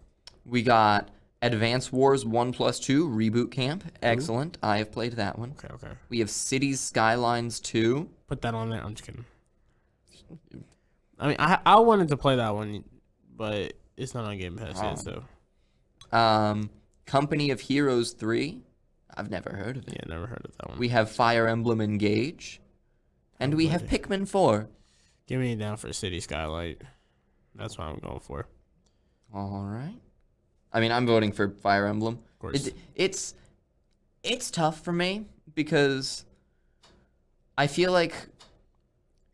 We got Advance Wars 1+2 Reboot Camp. Excellent. I have played that one. Okay. We have Cities Skylines 2. Put that on there. I'm just kidding. I mean, I wanted to play that one, but it's not on Game Pass Oh. yet, so Company of Heroes 3. I've never heard of it. yeah, never heard of that one. We have Fire Emblem Engage. And we have Pikmin 4. Give me down for City Skylight. That's what I'm going for. All right. I mean, I'm voting for Fire Emblem. Of course. It's tough for me because I feel like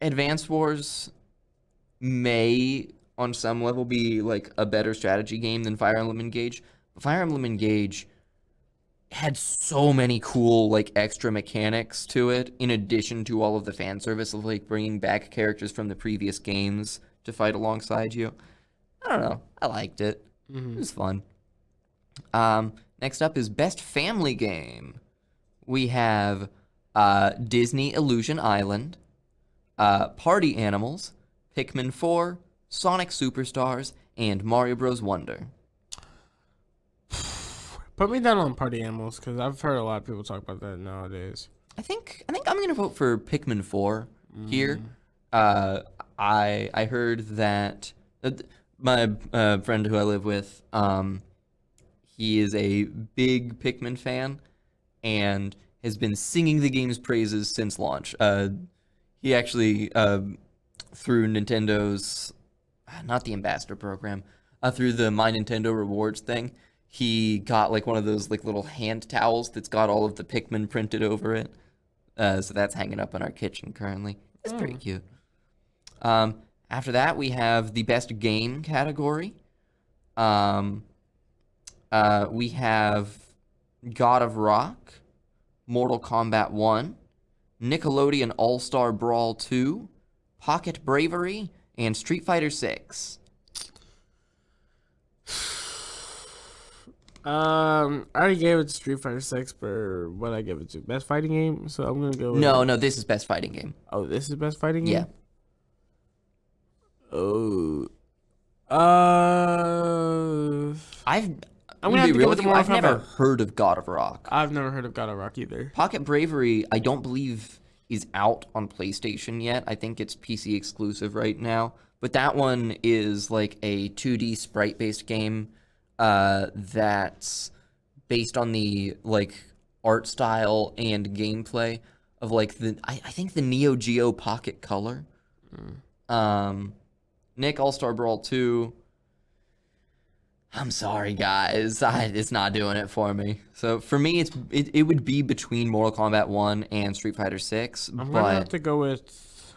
Advance Wars may, on some level, be like a better strategy game than Fire Emblem Engage. But Fire Emblem Engage had so many cool like extra mechanics to it, in addition to all of the fan service of like bringing back characters from the previous games to fight alongside you. I don't know. I liked it. It was fun. Next up is Best Family Game. We have Disney Illusion Island, Party Animals, Pikmin 4, Sonic Superstars, and Mario Bros. Wonder. Put me down on Party Animals because I've heard a lot of people talk about that nowadays. I think I'm gonna vote for Pikmin 4 here. I heard that my friend who I live with, he is a big Pikmin fan and has been singing the game's praises since launch. He actually through Nintendo's not the ambassador program, through the My Nintendo Rewards thing. He got like one of those like little hand towels that's got all of the Pikmin printed over it. So that's hanging up in our kitchen currently. It's pretty cute. After that, we have the best game category. We have God of Rock, Mortal Kombat 1, Nickelodeon All-Star Brawl 2, Pocket Bravery, and Street Fighter 6. I already gave it to Street Fighter 6, but what I give it to? Best fighting game? So I'm gonna go with No, this is best fighting game. Oh, this is best fighting Yeah. game? Oh. I'm I'm gonna gonna have be to real go with with you. Mortal I've never Kombat. heard of God of Rock. I've never heard of God of Rock either. Pocket Bravery, I don't believe is out on PlayStation yet. I think it's PC exclusive right now. But that one is like a 2D sprite-based game that's based on the like art style and gameplay of like I think the Neo Geo Pocket Color. Nick All-Star Brawl 2. I'm sorry, guys. It's not doing it for me. So for me, it would be between Mortal Kombat 1 and Street Fighter 6, I'm gonna have but to go with.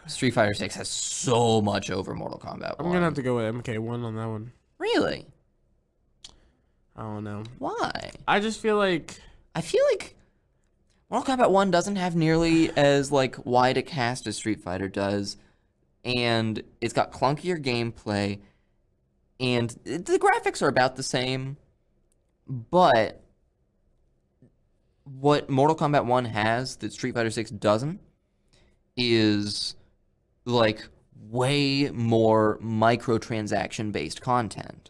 Street Fighter 6 has so much over Mortal Kombat 1. I'm gonna have to go with MK1 on that one. Really? I don't know. Why? I just feel like I feel like Mortal Kombat 1 doesn't have nearly as like wide a cast as Street Fighter does, and it's got clunkier gameplay, and the graphics are about the same, but what Mortal Kombat 1 has that Street Fighter 6 doesn't is like way more microtransaction based content.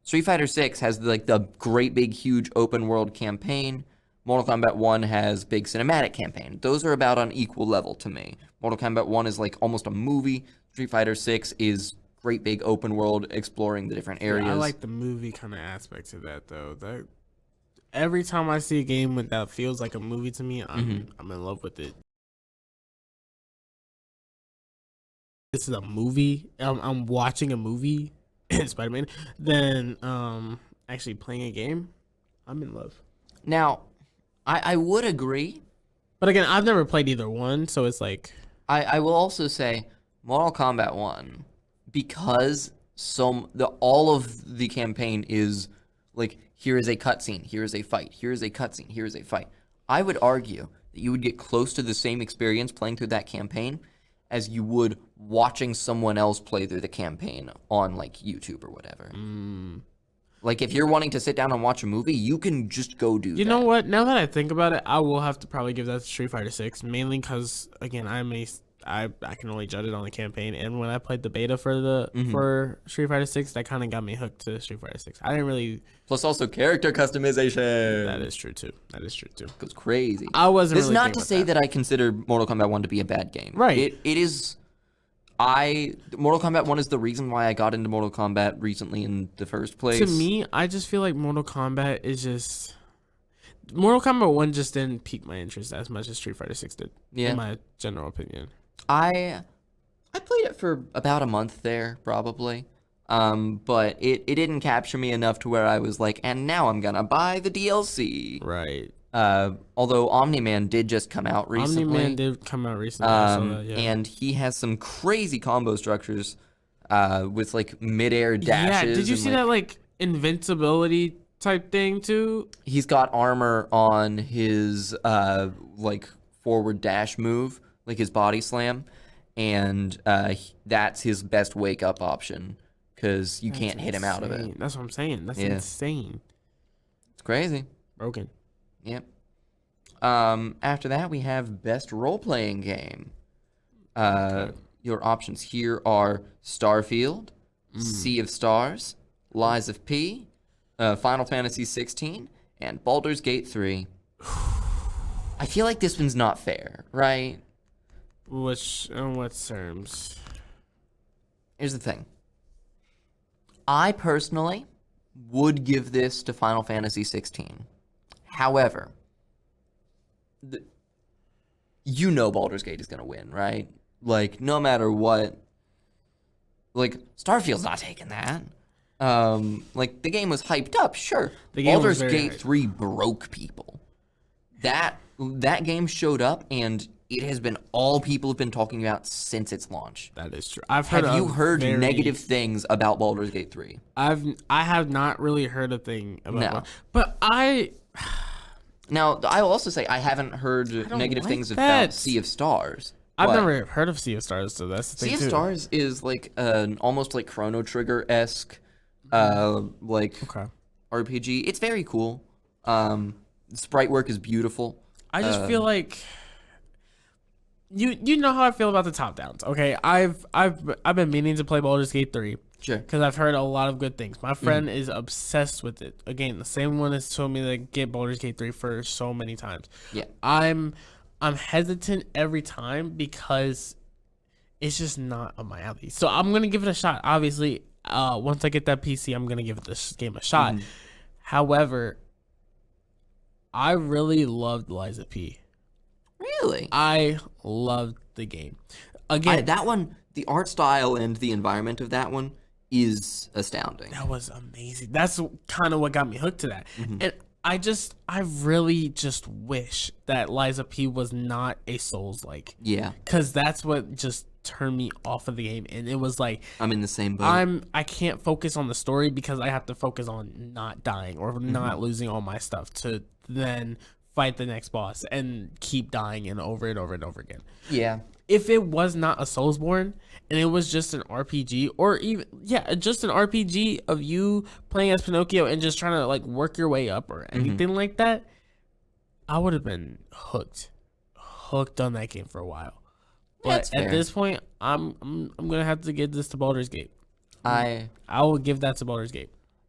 Street Fighter 6 has like the great big huge open world campaign. Mortal Kombat 1 has big cinematic campaign. Those are about on equal level to me. Mortal Kombat 1 is like almost a movie. Street Fighter 6 is great big open world exploring the different areas. I like the movie kind of aspects of that though. That every time I see a game that feels like a movie to me, I'm in love with it. This is a movie. I'm watching a movie, Spider-Man. Then actually playing a game, I'm in love. Now, I would agree. But again, I've never played either one, so it's like I will also say Mortal Kombat 1, because all of the campaign is like, here is a cutscene, here is a fight, here is a cutscene, here is a fight. I would argue that you would get close to the same experience playing through that campaign as you would watching someone else play through the campaign on like YouTube or whatever. Like if you're wanting to sit down and watch a movie, you can just go do that. You know what? Now that I think about it, I will have to probably give that to Street Fighter 6, mainly because again, I can only judge it on the campaign, and when I played the beta for for Street Fighter 6, that kind of got me hooked to Street Fighter 6. I didn't really. Plus also character customization. That is true too. Goes crazy. I wasn't. This is really not to say that I consider Mortal Kombat 1 to be a bad game. Right. It is. Mortal Kombat 1 is the reason why I got into Mortal Kombat recently in the first place. To me, I just feel like Mortal Kombat is just. Mortal Kombat 1 just didn't pique my interest as much as Street Fighter 6 did. Yeah. In my general opinion. I played it for about a month there, probably. But it didn't capture me enough to where I was like, and now I'm gonna buy the DLC. Right. Although Omni-Man did just come out recently. Omni-Man did come out recently. Yeah. And he has some crazy combo structures with like midair dashes. Yeah, did you see that like invincibility type thing too? He's got armor on his like forward dash move, like his body slam, and that's his best wake up option because you can't hit him out of it. That's what I'm saying. That's insane. It's crazy. Broken. Yep. After that, we have best role playing game. Your options here are Starfield, Sea of Stars, Lies of P, Final Fantasy 16, and Baldur's Gate 3. I feel like this one's not fair, right? On what terms? Here's the thing. I personally would give this to Final Fantasy 16. However, you know Baldur's Gate is going to win, right? Like, no matter what. Like, Starfield's not taking that. Like, the game was hyped up, sure. Baldur's Gate 3 broke people. That game showed up, and it has been all people have been talking about since its launch. That is true. Have you heard negative things about Baldur's Gate 3? I have not really heard a thing about but Now, I will also say I haven't heard negative things about Sea of Stars. I've never heard of Sea of Stars, so that's the thing. Sea of Stars is like an almost like Chrono Trigger-esque like RPG. It's very cool. Sprite work is beautiful. I just feel like you know how I feel about the top downs. Okay, I've been meaning to play Baldur's Gate 3. Sure. Because I've heard a lot of good things. My friend is obsessed with it. Again, the same one has told me to get Baldur's Gate 3 for so many times. Yeah. I'm hesitant every time because it's just not on my alley. So I'm gonna give it a shot. Obviously, once I get that PC, I'm gonna give this game a shot. However, I really loved Liza P. Really? I loved the game. Again, that one, the art style and the environment of that one is astounding. that was amazing. That's kind of what got me hooked to that. And I really just wish that Liza P was not a Souls-like. Yeah. Because that's what just turned me off of the game. And it was like, I'm in the same boat. I can't focus on the story because I have to focus on not dying or not losing all my stuff to then fight the next boss and keep dying and over and over and over again. Yeah. If it was not a Soulsborne and it was just an RPG or even just an RPG of you playing as Pinocchio and just trying to like work your way up or anything like that, I would have been hooked on that game for a while. But at this point, I'm gonna have to give this to Baldur's Gate. I will give that to Baldur's Gate.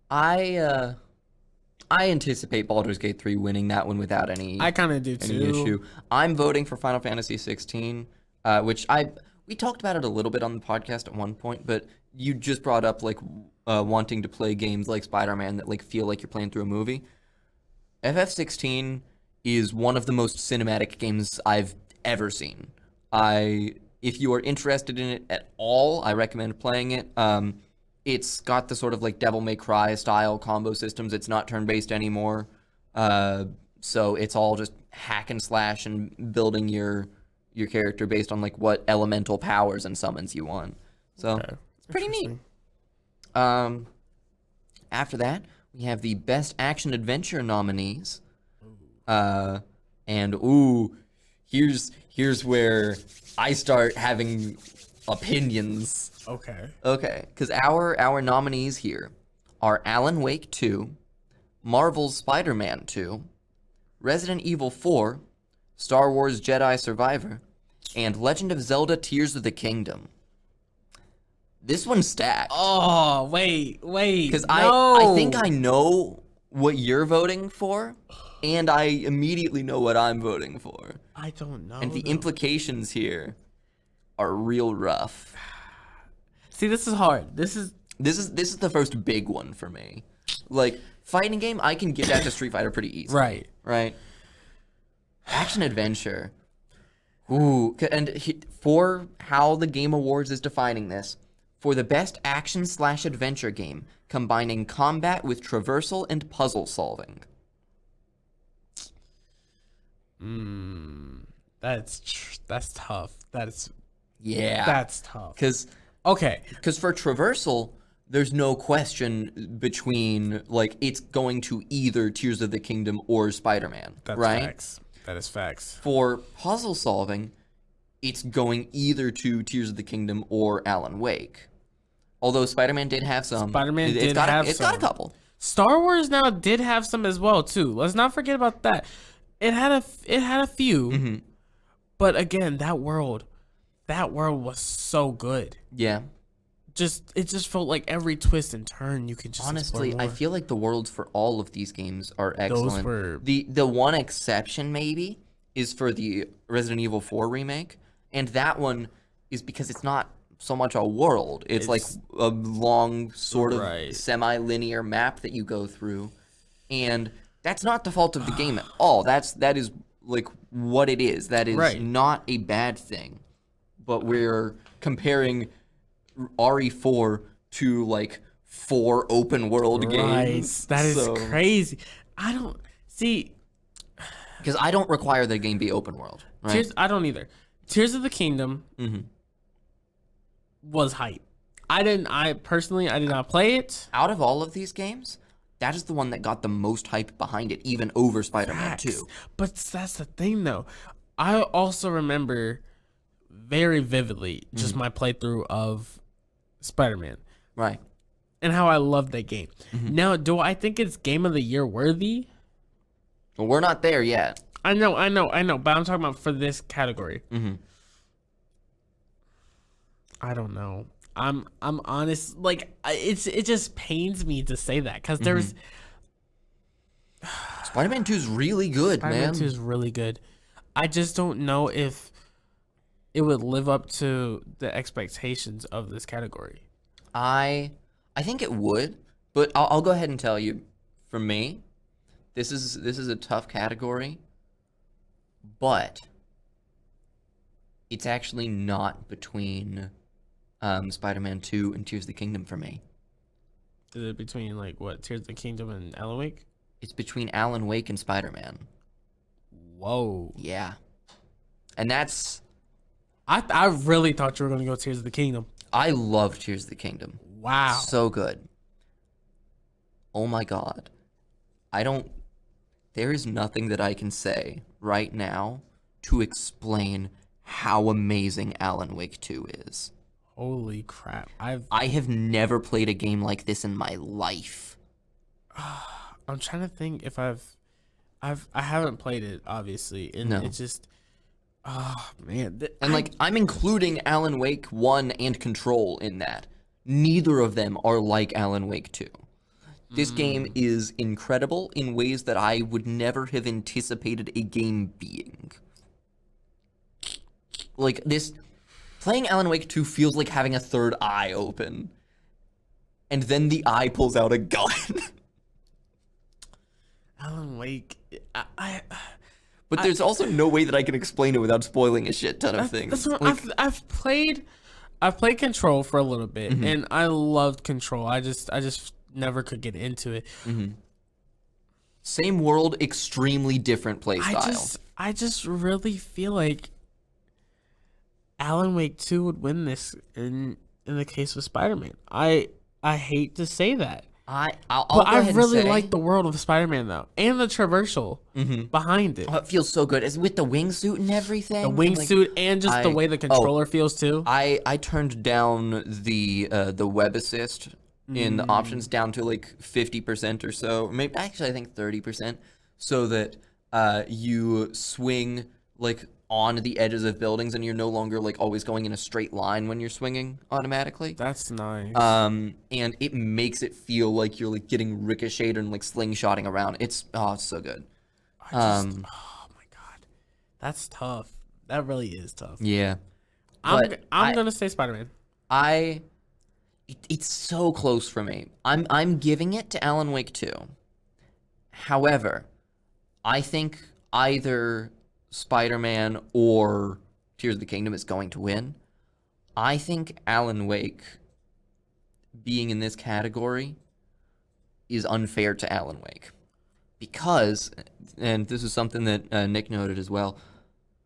I anticipate Baldur's Gate 3 winning that one without any I kind of do too. issue. I'm voting for Final Fantasy 16, which we talked about it a little bit on the podcast at one point, but you just brought up like wanting to play games like Spider-Man that like feel like you're playing through a movie. FF16 is one of the most cinematic games I've ever seen. If you are interested in it at all, I recommend playing it. It's got the sort of like Devil May Cry style combo systems. It's not turn-based anymore. So it's all just hack and slash and building your character based on like what elemental powers and summons you want. So it's pretty neat. After that, we have the Best Action Adventure nominees. Here's where I start having opinions. Okay, because our nominees here are Alan Wake 2, Marvel's Spider-Man 2, Resident Evil 4, Star Wars Jedi Survivor, and Legend of Zelda Tears of the Kingdom. This one's stacked. Oh, wait. Because no. I think I know what you're voting for, and I immediately know what I'm voting for. I don't know. And the implications here are real rough. See, this is hard. This is the first big one for me. Like, fighting game, I can get that to Street Fighter pretty easily. Right. Action adventure. Ooh, and for how the Game Awards is defining this, for the best action/adventure game, combining combat with traversal and puzzle solving. That's tough. That's tough. Because for traversal, there's no question between like it's going to either Tears of the Kingdom or Spider-Man. That's right? Facts. That is facts. For puzzle solving, it's going either to Tears of the Kingdom or Alan Wake. Although Spider-Man did have some. It's got a couple. Star Wars now did have some as well too. Let's not forget about that. It had a few. But again, that world was so good. Yeah. It just felt like every twist and turn you could just honestly, I feel like the worlds for all of these games are excellent. The one exception maybe is for the Resident Evil 4 remake, and that one is because it's not so much a world. It's like a long sort of semi-linear map that you go through, and that's not the fault of the game at all. That is like what it is. That is not a bad thing. But we're comparing RE4 to like 4 open world games. That is crazy. I don't see because I don't require the game be open world. Right? I don't either. Tears of the Kingdom was hype. I personally did not play it. Out of all of these games, that is the one that got the most hype behind it, even over Spider-Man 2. But that's the thing, though. I also remember very vividly just my playthrough of Spider-Man. Right. and how I love that game. Now, do I think it's Game of the Year worthy? Well, we're not there yet. I know, but I'm talking about for this category. I don't know. I'm honest. Like, it just pains me to say that because there's Spider-Man 2 is really good, Spider-Man man. 2 is really good. I just don't know if it would live up to the expectations of this category. I think it would, but I'll go ahead and tell you, for me, this is a tough category, but it's actually not between Spider-Man 2 and Tears of the Kingdom for me. Is it between like what, Tears of the Kingdom and Alan Wake? It's between Alan Wake and Spider-Man. Whoa. Yeah. And that's... I really thought you were gonna go Tears of the Kingdom. I love Tears of the Kingdom. Wow. So good. Oh my god. There is nothing that I can say right now to explain how amazing Alan Wake 2 is. Holy crap. I have never played a game like this in my life. I'm trying to think if I haven't played it, obviously, and No. it's just, oh man. And like, I'm including Alan Wake 1 and Control in that. Neither of them are like Alan Wake 2. This game is incredible in ways that I would never have anticipated a game being. Like, playing Alan Wake 2 feels like having a third eye open. And then the eye pulls out a gun. Alan Wake, But there's also no way that I can explain it without spoiling a shit ton of things. That's what Like, I've played Control for a little bit, and I loved Control. I just never could get into it. same world, extremely different play style. I just really feel like Alan Wake 2 would win this in the case of Spider-Man. I hate to say that. I'll But go ahead I and really say, like the world of Spider-Man though, and the traversal behind it. Oh, it feels so good. Is with the wingsuit and everything. The wingsuit and just the way the controller feels too. I turned down the web assist in the options down to like 50% or so. Maybe actually I think 30%, so that you swing like on the edges of buildings and you're no longer like always going in a straight line when you're swinging automatically. That's nice. And it makes it feel like you're like getting ricocheted and like slingshotting around. It's so good. Oh my god, that's tough. That really is tough. Yeah. I'm But gonna say Spider-Man. It's so close for me. I'm giving it to Alan Wake 2. However, I think either Spider-Man or Tears of the Kingdom is going to win. I think Alan Wake being in this category is unfair to Alan Wake. Because, and this is something that Nick noted as well,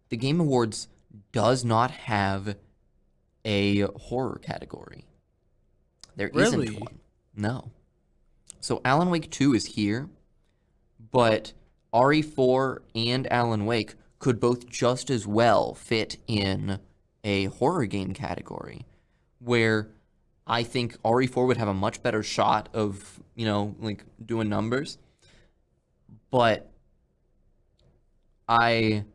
the Game Awards does not have a horror category. There Really? isn't one. No. So Alan Wake 2 is here, but RE4 and Alan Wake could both just as well fit in a horror game category, where I think RE4 would have a much better shot of, like doing numbers. But Alan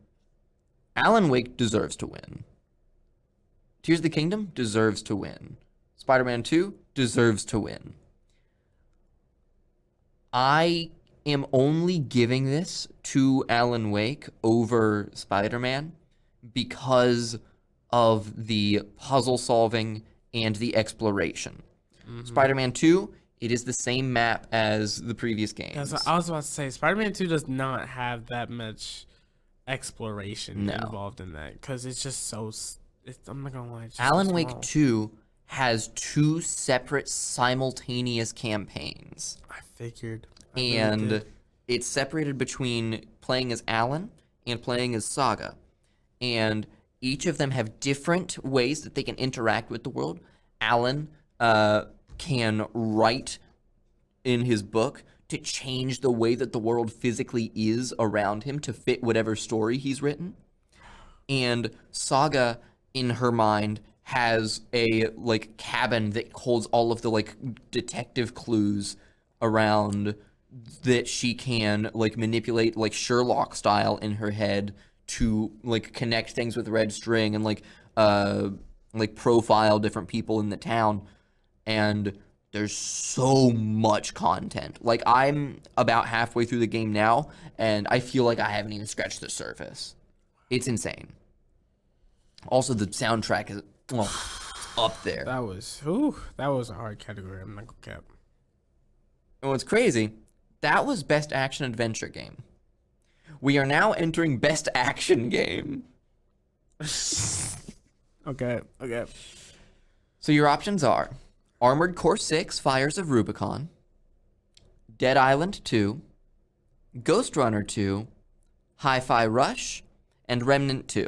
Wake deserves to win. Tears of the Kingdom deserves to win. Spider-Man 2 deserves to win. I am only giving this to Alan Wake over Spider-Man because of the puzzle solving and the exploration. Spider-Man 2, it is the same map as the previous games. I was about to say, Spider-Man 2 does not have that much exploration involved in that because it's just so. I'm not gonna lie. It's just Alan so Wake small. 2 has two separate simultaneous campaigns. I figured. I really And did. it's separated between playing as Alan and playing as Saga. And each of them have different ways that they can interact with the world. Alan can write in his book to change the way that the world physically is around him to fit whatever story he's written. And Saga, in her mind, has a like cabin that holds all of the like detective clues around that she can like manipulate like Sherlock style in her head to like connect things with red string and like profile different people in the town. And there's so much content. Like I'm about halfway through the game now and I feel like I haven't even scratched the surface. It's insane. Also the soundtrack is up there. That was a hard category. I'm not gonna cap. And what's crazy, that was best action adventure game. We are now entering best action game. Okay. So your options are Armored Core 6 Fires of Rubicon, Dead Island 2, Ghost Runner 2, Hi-Fi Rush, and Remnant 2.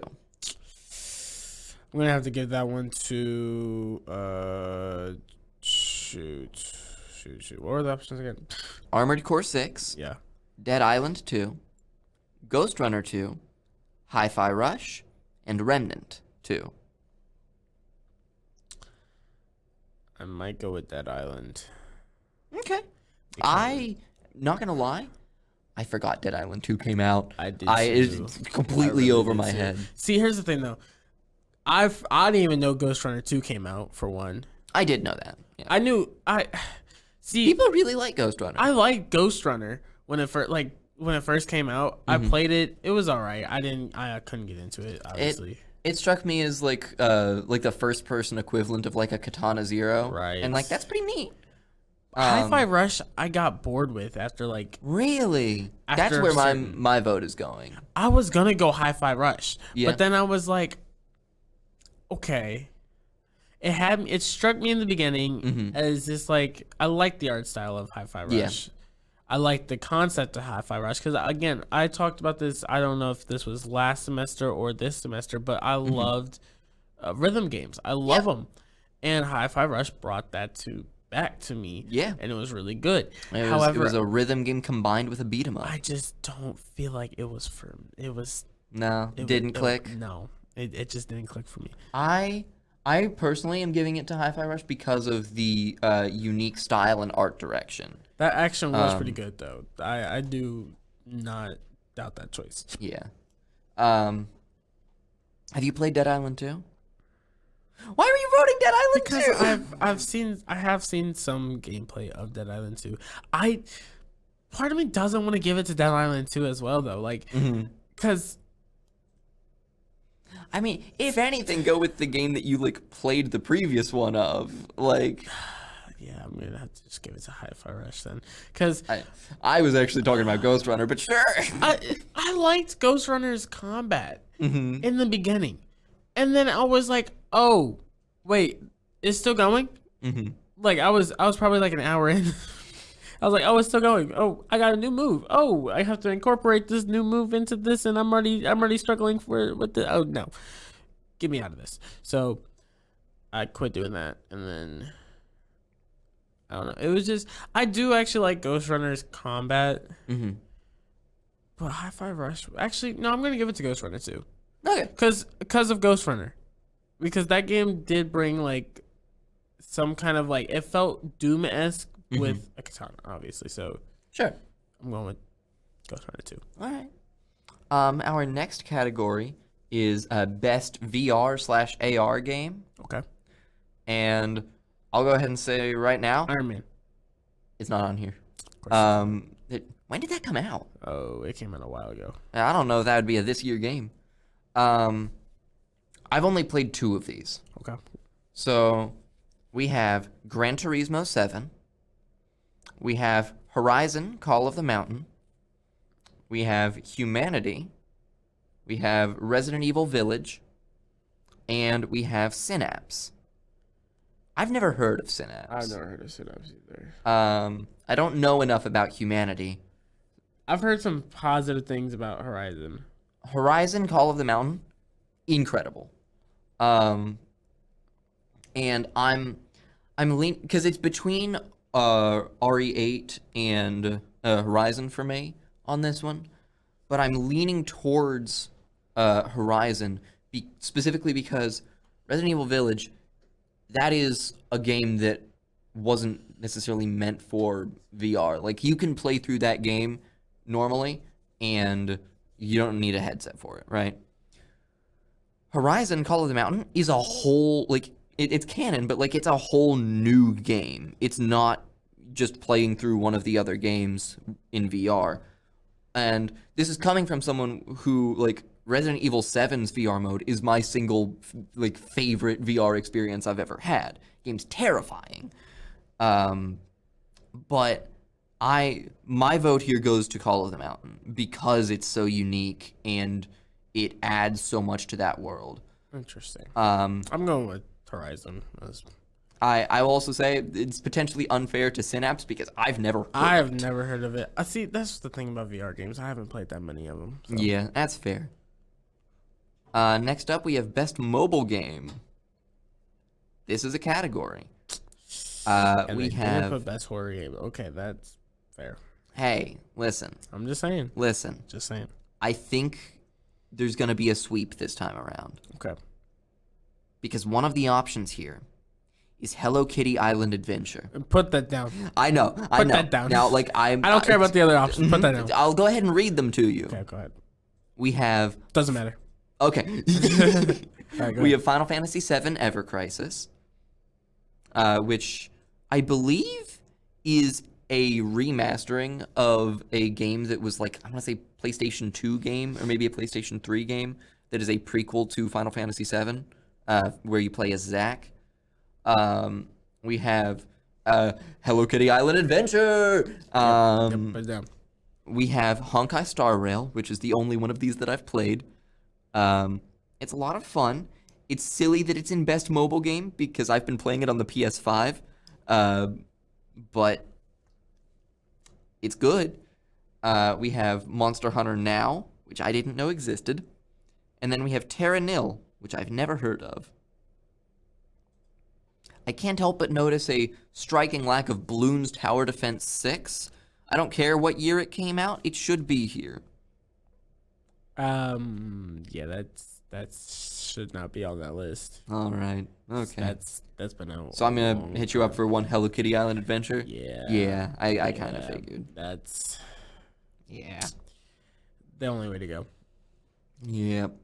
I'm gonna have to give that one to shoot. What were the options again? Armored Core 6, Yeah. Dead Island 2, Ghost Runner 2, Hi-Fi Rush, and Remnant 2. I might go with Dead Island. Okay. Not gonna lie, I forgot Dead Island 2 came out. I did It's completely over my head. See, here's the thing though. I didn't even know Ghost Runner 2 came out for one. I did know that. Yeah. See, People really like Ghost Runner. I like Ghost Runner when it first came out. I played it. It was all right. I couldn't get into it, obviously. It struck me as like the first person equivalent of like a Katana Zero. Right. And like that's pretty neat. Hi-Fi Rush I got bored with after like Really? That's After where certain- my vote is going. I was gonna go Hi-Fi Rush. Yeah. But then I was like, okay. It struck me in the beginning as this like I like the art style of Hi-Fi Rush. Yeah. I like the concept of Hi-Fi Rush because again I talked about this. I don't know if this was last semester or this semester, but I loved rhythm games. I love them, and Hi-Fi Rush brought that back to me. Yeah. And it was really good. It was a rhythm game combined with a beat 'em up. I just don't feel like it was for it was No, didn't click. No, it just didn't click for me. I personally am giving it to Hi-Fi Rush because of the unique style and art direction. That action was pretty good though. I do not doubt that choice. Yeah. Have you played Dead Island 2? Why are you voting Dead Island 2? Because I have seen some gameplay of Dead Island 2. Part of me doesn't want to give it to Dead Island 2 as well though. Like cuz I mean, if anything, go with the game that you like played the previous one of. Like, yeah, I'm going to have to just give it to Hi-Fi Rush then cuz I was actually talking about Ghost Runner, but sure. I liked Ghost Runner's combat in the beginning. And then I was like, "Oh, wait, it's still going?" Like I was probably like an hour in. I was like, "Oh, it's still going. Oh, I got a new move. Oh, I have to incorporate this new move into this, and I'm already struggling with the. Oh no, get me out of this." So I quit doing that, and then I don't know. It was just I do actually like Ghost Runner's combat, but Hi-Fi Rush. Actually, no, I'm gonna give it to Ghost Runner too. Okay. Because of Ghost Runner, because that game did bring like some kind of like it felt Doom-esque with a katana, obviously. So Sure. I'm going with Ghost Runner 2. All right. Our next category is best VR/AR game, Okay. and I'll go ahead and say right now Iron Man. it's not on here. Of course. When did that come out? Oh, it came out a while ago. I don't know if that would be a this year game. I've only played 2 of these. Okay. So we have Gran Turismo 7. We have Horizon Call of the Mountain. We have Humanity. We have Resident Evil Village. And we have Synapse. I've never heard of Synapse. I've never heard of Synapse either. I don't know enough about Humanity. I've heard some positive things about Horizon. Horizon Call of the Mountain, incredible. And I'm leaning because it's between RE8 and Horizon for me on this one, but I'm leaning towards Horizon specifically because Resident Evil Village, that is a game that wasn't necessarily meant for VR. Like, you can play through that game normally, and you don't need a headset for it, right? Horizon Call of the Mountain is a whole, like, it's canon, but, like, it's a whole new game. It's not just playing through one of the other games in VR. And this is coming from someone who, like, Resident Evil 7's VR mode is my single, like, favorite VR experience I've ever had. Game's terrifying. But my vote here goes to Call of the Mountain because it's so unique and it adds so much to that world. Interesting. I'm going with Horizon. I will also say it's potentially unfair to Synapse because I've never heard of it. I see. That's the thing about VR games. I haven't played that many of them. So. Yeah, that's fair. Next up, we have Best Mobile Game. This is a category. We have put Best Horror Game. Okay, that's fair. Hey, listen. I'm just saying. Listen. Just saying. I think there's going to be a sweep this time around. Okay. Because one of the options here is Hello Kitty Island Adventure. Put that down. I know. Put that down. Now, like, I don't care about the other options. Put that down. I'll go ahead and read them to you. Okay, go ahead. We have... Doesn't matter. Okay. Right, we have Final Fantasy VII Ever Crisis, which I believe is a remastering of a game that was like, I want to say PlayStation 2 game or maybe a PlayStation 3 game that is a prequel to Final Fantasy VII, where you play as Zack. We have Hello Kitty Island Adventure. Put it down. We have Honkai Star Rail, which is the only one of these that I've played. It's a lot of fun. It's silly that it's in Best Mobile Game because I've been playing it on the PS5, but it's good. We have Monster Hunter Now, which I didn't know existed. And then we have Terra Nil, which I've never heard of. I can't help but notice a striking lack of Bloons Tower Defense 6. I don't care what year it came out, it should be here. Yeah, that should not be on that list. All right. Okay. That's been out. So I'm gonna hit you up for one Hello Kitty Island Adventure. Yeah. Yeah, I kind of figured. That's Yeah. the only way to go. Yep.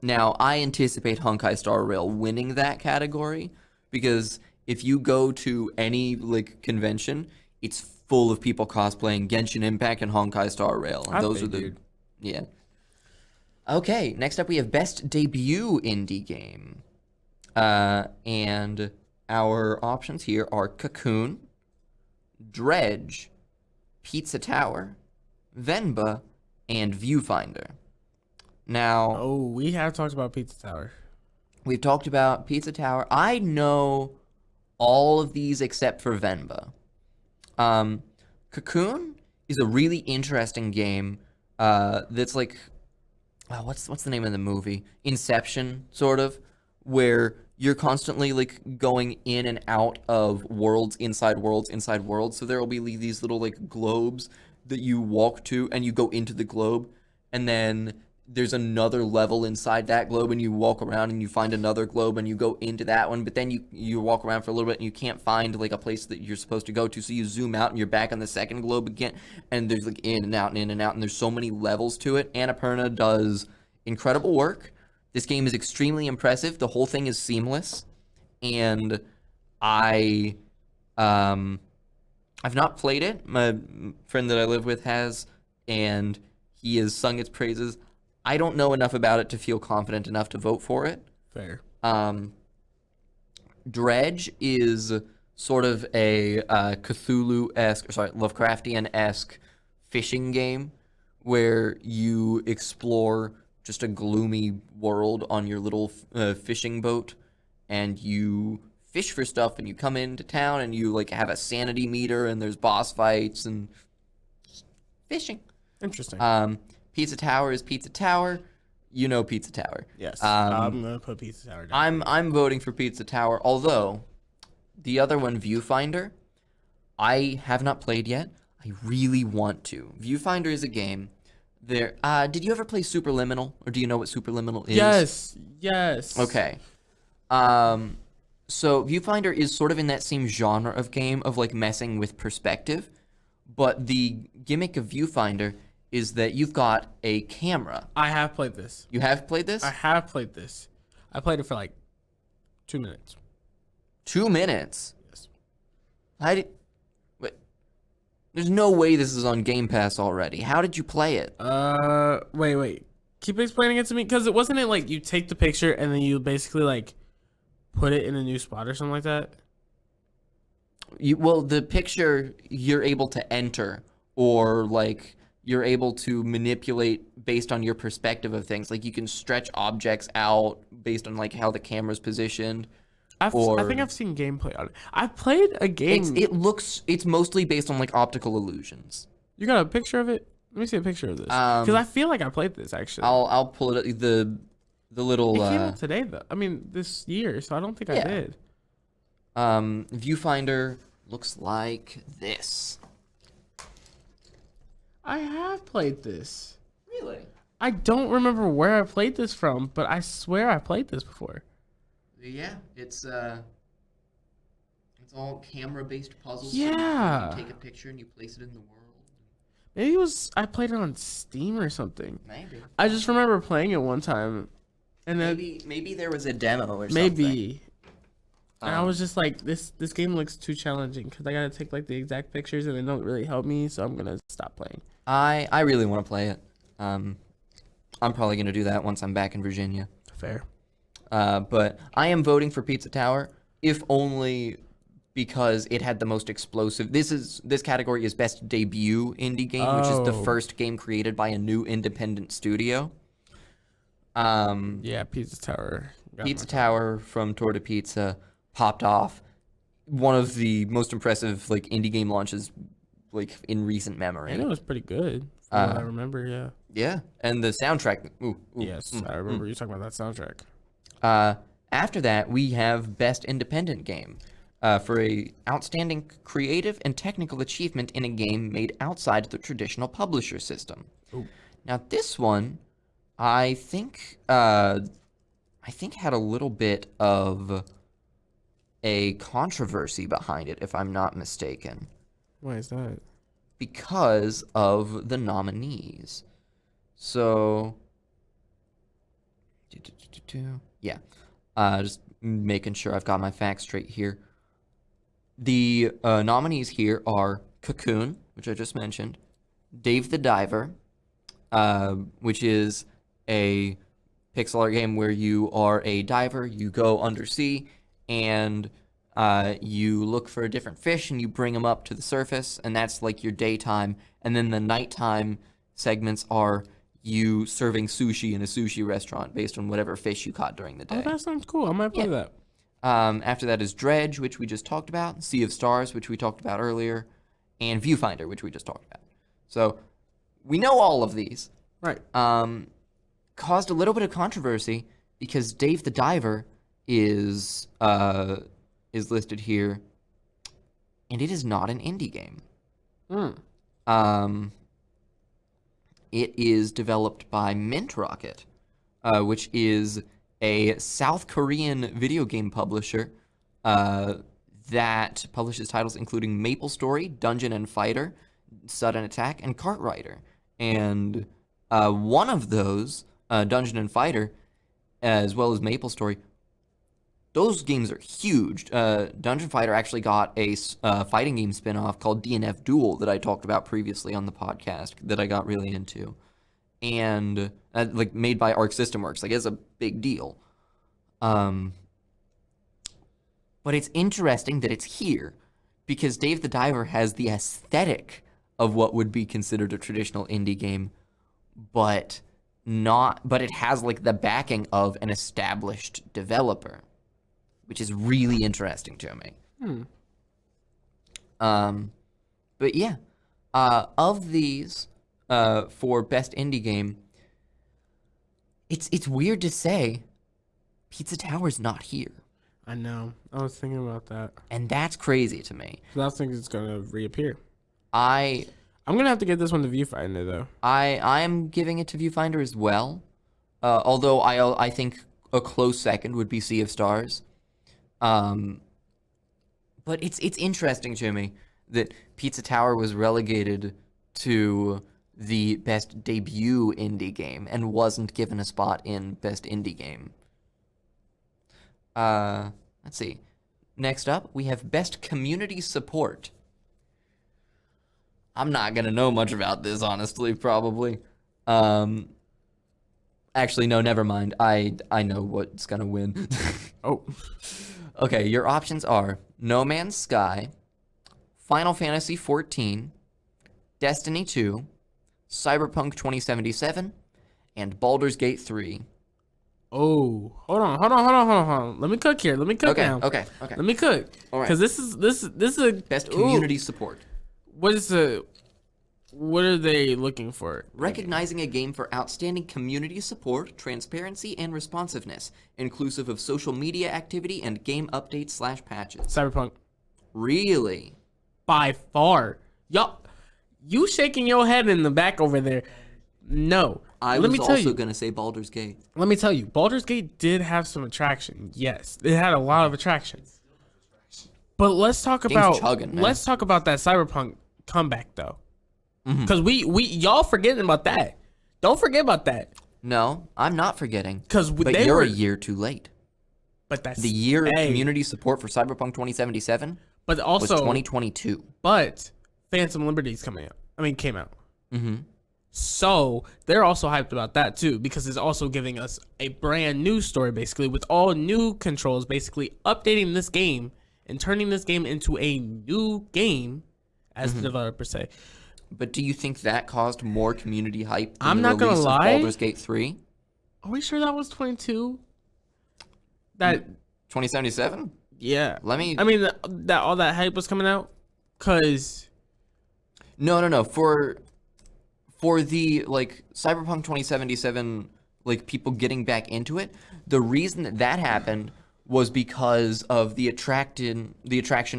Now I anticipate Honkai Star Rail winning that category because if you go to any like convention, it's full of people cosplaying Genshin Impact and Honkai Star Rail. And those are the yeah. Okay, next up we have Best Debut Indie Game. And our options here are Cocoon, Dredge, Pizza Tower, Venba, and Viewfinder. Now... Oh, we have talked about Pizza Tower. We've talked about Pizza Tower. I know all of these except for Venba. Cocoon is a really interesting game that's like... what's the name of the movie? Inception, sort of, where you're constantly like going in and out of worlds inside worlds inside worlds. So there will be these little like globes that you walk to, and you go into the globe, and then there's another level inside that globe, and you walk around and you find another globe, and you go into that one. But then you walk around for a little bit, and you can't find like a place that you're supposed to go to. So you zoom out, and you're back on the second globe again, and there's like in and out and in and out, and there's so many levels to it. Annapurna does incredible work. This game is extremely impressive. The whole thing is seamless, and I've not played it. My friend that I live with has, and he has sung its praises. I don't know enough about it to feel confident enough to vote for it. Fair. Dredge is sort of a Lovecraftian-esque fishing game where you explore just a gloomy world on your little fishing boat, and you fish for stuff, and you come into town, and you like have a sanity meter, and there's boss fights and fishing. Interesting. Pizza Tower is Pizza Tower. You know Pizza Tower. Yes. I'm gonna put Pizza Tower down. I'm voting for Pizza Tower. Although the other one, Viewfinder, I have not played yet. I really want to. Viewfinder is a game. Did you ever play Superliminal, or do you know what Superliminal is? Yes. Okay. So Viewfinder is sort of in that same genre of game of like messing with perspective, but the gimmick of Viewfinder is that you've got a camera. I have played this. You have played this? I have played this. I played it for like 2 minutes. 2 minutes? Yes. Wait. There's no way this is on Game Pass already. How did you play it? Wait. Keep explaining it to me, because it wasn't it like you take the picture and then you basically like put it in a new spot or something like that? Well, the picture you're able to enter, or like you're able to manipulate based on your perspective of things. Like you can stretch objects out based on like how the camera's positioned. I think I've seen gameplay on it. I've played a game. It's mostly based on like optical illusions. You got a picture of it? Let me see a picture of this. Because I feel like I played this actually. I'll pull it up. The little. It came out today though. I mean this year, so I don't think I did. Viewfinder looks like this. I have played this. Really? I don't remember where I played this from, but I swear I played this before. Yeah, it's all camera-based puzzles. Yeah. You take a picture and you place it in the world. Maybe I played it on Steam or something. Maybe. I just remember playing it one time, and then maybe there was a demo or something. maybe. And I was just like, this game looks too challenging because I gotta take like the exact pictures and they don't really help me, so I'm gonna stop playing. I really want to play it. I'm probably gonna do that once I'm back in Virginia. Fair. But I am voting for Pizza Tower, if only because it had the most explosive. This category is best debut indie game, which is the first game created by a new independent studio. Yeah, Pizza Tower. Pizza Tower from Tour to Pizza popped off. One of the most impressive like indie game launches like in recent memory. I know it was pretty good. From what I remember, yeah. Yeah, and the soundtrack. Yes, I remember you talking about that soundtrack. After that, we have Best Independent Game for a outstanding creative and technical achievement in a game made outside the traditional publisher system. Ooh. Now, this one, I think had a little bit of a controversy behind it, if I'm not mistaken. Why is that? Because of the nominees. So, yeah, just making sure I've got my facts straight here. The nominees here are Cocoon, which I just mentioned, Dave the Diver, which is a pixel art game where you are a diver, you go undersea, and you look for different fish and you bring them up to the surface, and that's like your daytime. And then the nighttime segments are you serving sushi in a sushi restaurant based on whatever fish you caught during the day. Oh, that sounds cool. I might play that. After that is Dredge, which we just talked about, Sea of Stars, which we talked about earlier, and Viewfinder, which we just talked about. So we know all of these. Right. Caused a little bit of controversy because Dave the Diver is listed here, and it is not an indie game. It is developed by Mint Rocket, which is a South Korean video game publisher that publishes titles including MapleStory, Dungeon and Fighter, Sudden Attack, and Cartwriter. And one of those, Dungeon and Fighter, as well as MapleStory, those games are huge. Dungeon Fighter actually got a fighting game spin-off called DNF Duel that I talked about previously on the podcast that I got really into. And like made by Arc System Works. Like it's a big deal. But it's interesting that it's here because Dave the Diver has the aesthetic of what would be considered a traditional indie game, but it has like the backing of an established developer, which is really interesting to me. But yeah, of these, for best indie game, it's weird to say Pizza Tower's not here. I know. I was thinking about that. And that's crazy to me. I was thinking it's gonna reappear. I'm gonna have to get this one to Viewfinder though. I am giving it to Viewfinder as well. Although I think A close second would be Sea of Stars. But it's interesting to me that Pizza Tower was relegated to the best debut indie game and wasn't given a spot in best indie game. Let's see. Next up, we have best community support. I'm not gonna know much about this, honestly, probably. Actually, no, never mind. I know what's gonna win. Oh. Okay, your options are No Man's Sky, Final Fantasy XIV, Destiny 2, Cyberpunk 2077, and Baldur's Gate 3. Oh, hold on. Let me cook here. Let me cook now. Okay. Let me cook. All right. Because this is a Best community support. What are they looking for? Recognizing a game for outstanding community support, transparency, and responsiveness, inclusive of social media activity and game updates / patches. Cyberpunk. Really? By far. Y'all, you shaking your head in the back over there. No. Let me was tell also you. going to say Baldur's Gate. Let me tell you. Baldur's Gate did have some attraction. Yes. It had a lot of attraction. But let's talk about chugging, man. let's talk about that Cyberpunk comeback though. Because we y'all forgetting about that. Don't forget about that. No, I'm not forgetting. Because But they you're were a year too late. But that's The year of hey, community support for Cyberpunk 2077 But was also 2022. But Phantom Liberty's came out. Mm-hmm. So they're also hyped about that too, because it's also giving us a brand new story, basically, with all new controls, basically updating this game and turning this game into a new game, as the developers say. But do you think that caused more community hype than I'm the not gonna release of lie. Baldur's Gate 3? Are we sure that was 22? That 2077? yeah. Let me... I mean that all that hype was coming out, cause No. For the, like, Cyberpunk 2077, like, people getting back into it, the reason that happened was because of the attraction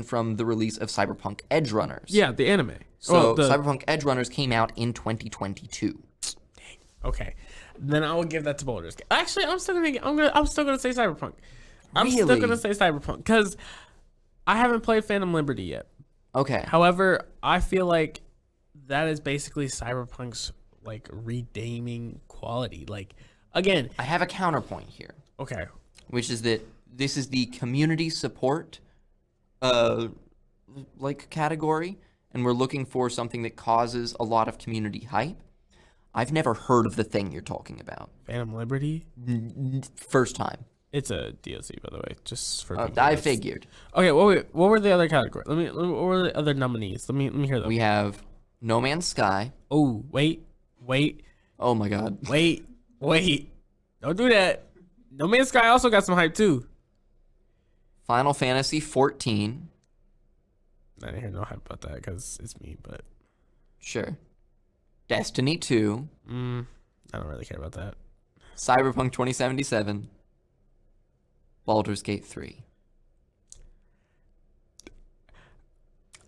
from the release of Cyberpunk Edge Runners. yeah, the anime. So Cyberpunk Edge Runners came out in 2022. Okay, then I will give that to Baldur's Gate. Actually, I'm still gonna say Cyberpunk. I'm still Really? gonna say Cyberpunk because I haven't played Phantom Liberty yet. Okay. However, I feel like that is basically Cyberpunk's like redeeming quality. Like again, I have a counterpoint here, okay, which is that this is the community support like category, and we're looking for something that causes a lot of community hype. I've never heard of the thing you're talking about. Phantom Liberty. First time. It's a DLC, by the way, just for. I figured. Okay, what were the other categories? What were the other nominees? Let me hear them. We have No Man's Sky. Oh, wait. Oh my god. Wait. Don't do that. No Man's Sky also got some hype too. Final Fantasy 14. I didn't hear no hype about that because it's me, but Sure. Destiny 2. I don't really care about that. Cyberpunk 2077. Baldur's Gate 3.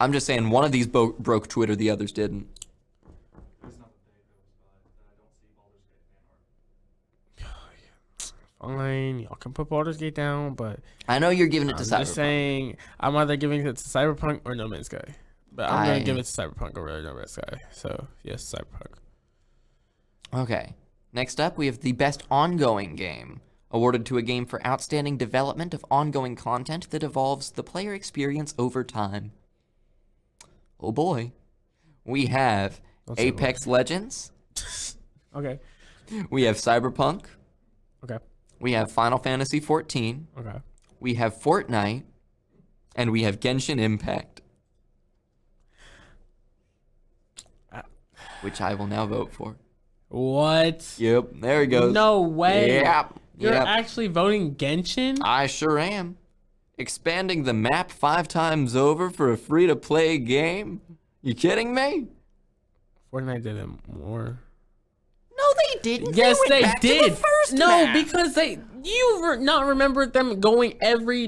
I'm just saying one of these broke Twitter, the others didn't. Fine, y'all can put Baldur's Gate down, but I know you're giving it to I'm Cyberpunk. just saying I'm either giving it to Cyberpunk or No Man's Sky. But I'm gonna give it to Cyberpunk over No Man's Sky. So yes, Cyberpunk. Okay. Next up, we have the best ongoing game, awarded to a game for outstanding development of ongoing content that evolves the player experience over time. Oh boy. We have say Apex Legends. Okay. We have Cyberpunk. Okay. We have Final Fantasy XIV. Okay. We have Fortnite. And we have Genshin Impact. Which I will now vote for. What? Yep, there he goes. No way. Yep. You're actually voting Genshin? I sure am. Expanding the map 5 times over for a free-to-play game? You kidding me? Fortnite did it more. No, they didn't. Yes, went they back to did. the first No, map. because not remember them going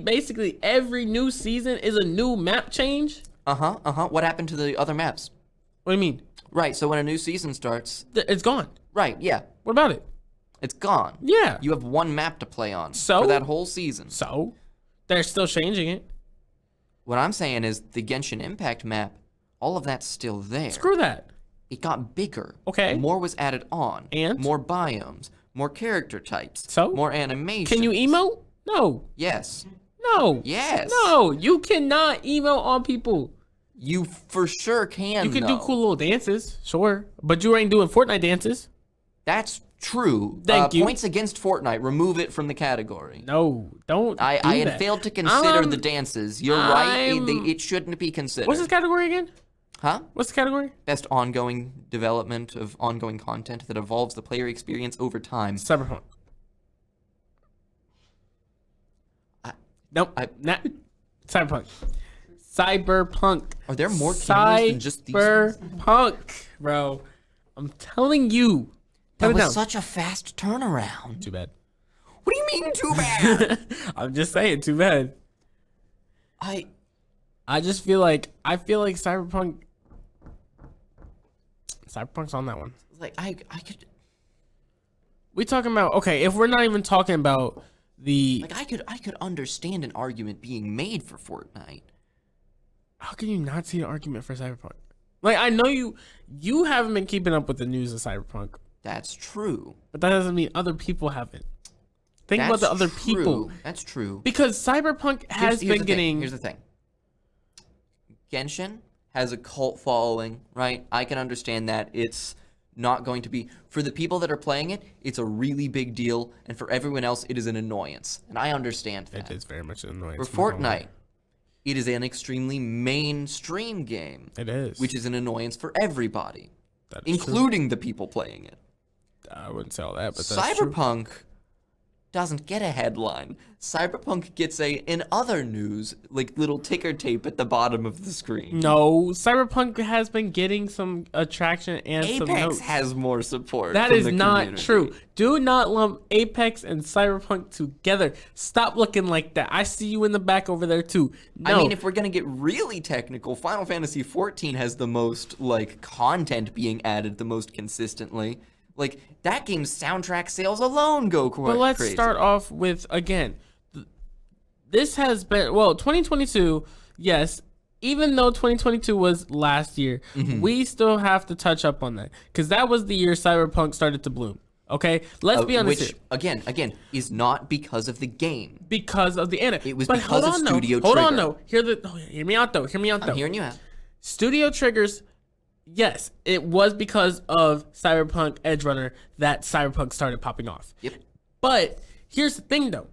basically every new season is a new map change? What happened to the other maps? What do you mean? Right, so when a new season starts... It's gone. Right, yeah. What about it? It's gone. Yeah. You have one map to play on So? for that whole season. So they're still changing it. What I'm saying is the Genshin Impact map, all of that's still there. Screw that. It got bigger. Okay. More was added on. And? More biomes. More character types. So? More animations. Can you emote? No. Yes. No. Yes. No. You cannot emote on people. You for sure can, You can though. do cool little dances, sure. But you ain't doing Fortnite dances. That's true. Thank you. Points against Fortnite. Remove it from the category. No, don't. I do had that. failed to consider I'm- the dances. You're right. I'm- It shouldn't be considered. What's this category again? Huh? What's the category? Best ongoing development of ongoing content that evolves the player experience over time. Cyberpunk. Nope. Not Cyberpunk. Cyberpunk. Are there more cameras than just these? Cyberpunk, bro. I'm telling you. That Put it was down. such a fast turnaround. Too bad. What do you mean too bad? I'm just saying, too bad. I just feel like Cyberpunk's on that one. Like I could We talking about, okay, if we're not even talking about the I could understand an argument being made for Fortnite. how can you not see an argument for Cyberpunk? Like, I know you haven't been keeping up with the news of Cyberpunk, That's true. but that doesn't mean other people haven't. Think about the other people. That's true. Because Cyberpunk has Here's been the getting thing. Here's the thing. Genshin has a cult following, right? I can understand that. It's not going to be for the people that are playing it, it's a really big deal, and for everyone else it is an annoyance. And I understand that. It is very much an annoyance. For Fortnite, it is an extremely mainstream game. It is. Which is an annoyance for everybody, That is including the people playing it. true. I wouldn't say all that, but that's true. Cyberpunk doesn't get a headline. Cyberpunk gets in other news, like little ticker tape at the bottom of the screen. No, Cyberpunk has been getting some attraction and some Apex notes. has more support. That from is the not community. true. Do not lump Apex and Cyberpunk together. Stop looking like that. I see you in the back over there too. No. I mean, if we're gonna get really technical, Final Fantasy XIV has the most content being added the most consistently. Like that game's soundtrack sales alone go quite but let's crazy. start off with, again, this has been 2022. Yes, even though 2022 was last year, we still have to touch up on that because that was the year Cyberpunk started to bloom. Okay, let's be honest which here. again is not because of the game. Because of the anime. It was but because hold of on, Studio though. Hold on, Trigger. though. Hear me out, though. I'm hearing you out. Studio Triggers, yes, it was because of Cyberpunk Edgerunner that Cyberpunk started popping off. Yep. But here's the thing, though.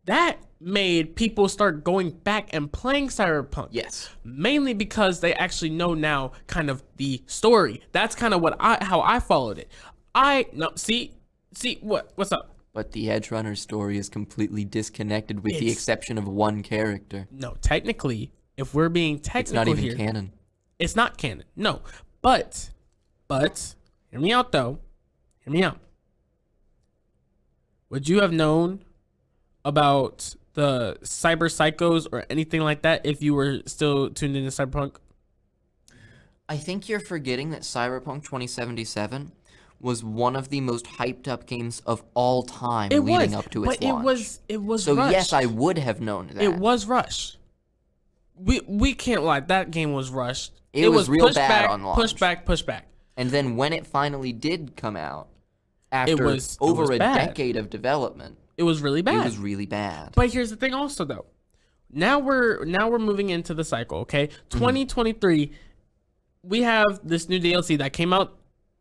That made people start going back and playing Cyberpunk. Yes. Mainly because they actually know now kind of the story. That's kind of how I followed it. What's up? But the Edgerunner story is completely disconnected with the It's- exception of one character. No, technically, if we're being technical It's not even here, canon. it's not canon. No, but hear me out though. Hear me out. Would you have known about the cyber psychos or anything like that if you were still tuned into Cyberpunk? I think you're forgetting that Cyberpunk 2077 was one of the most hyped up games of all time leading up to its but launch. it was So rushed. yes, I would have known that. It was rushed. We can't lie. That game was rushed. It was real pushed bad back, on launch. Push back. And then when it finally did come out, after was over a bad. decade of development, It was really bad. it was really bad. But here's the thing also though. Now we're moving into the cycle, okay? 2023, we have this new DLC that came out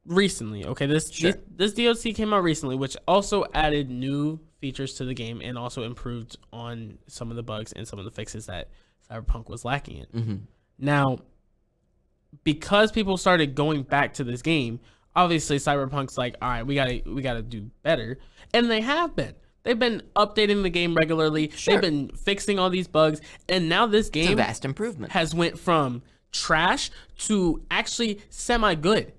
recently, okay? This DLC came out recently, which also added new features to the game and also improved on some of the bugs and some of the fixes that Cyberpunk was lacking in. Now, because people started going back to this game, obviously Cyberpunk's like, all right, we gotta do better, and they have been. They've been updating the game regularly. Sure. They've been fixing all these bugs, and now this It's a game vast improvement. has went from trash to actually semi-good.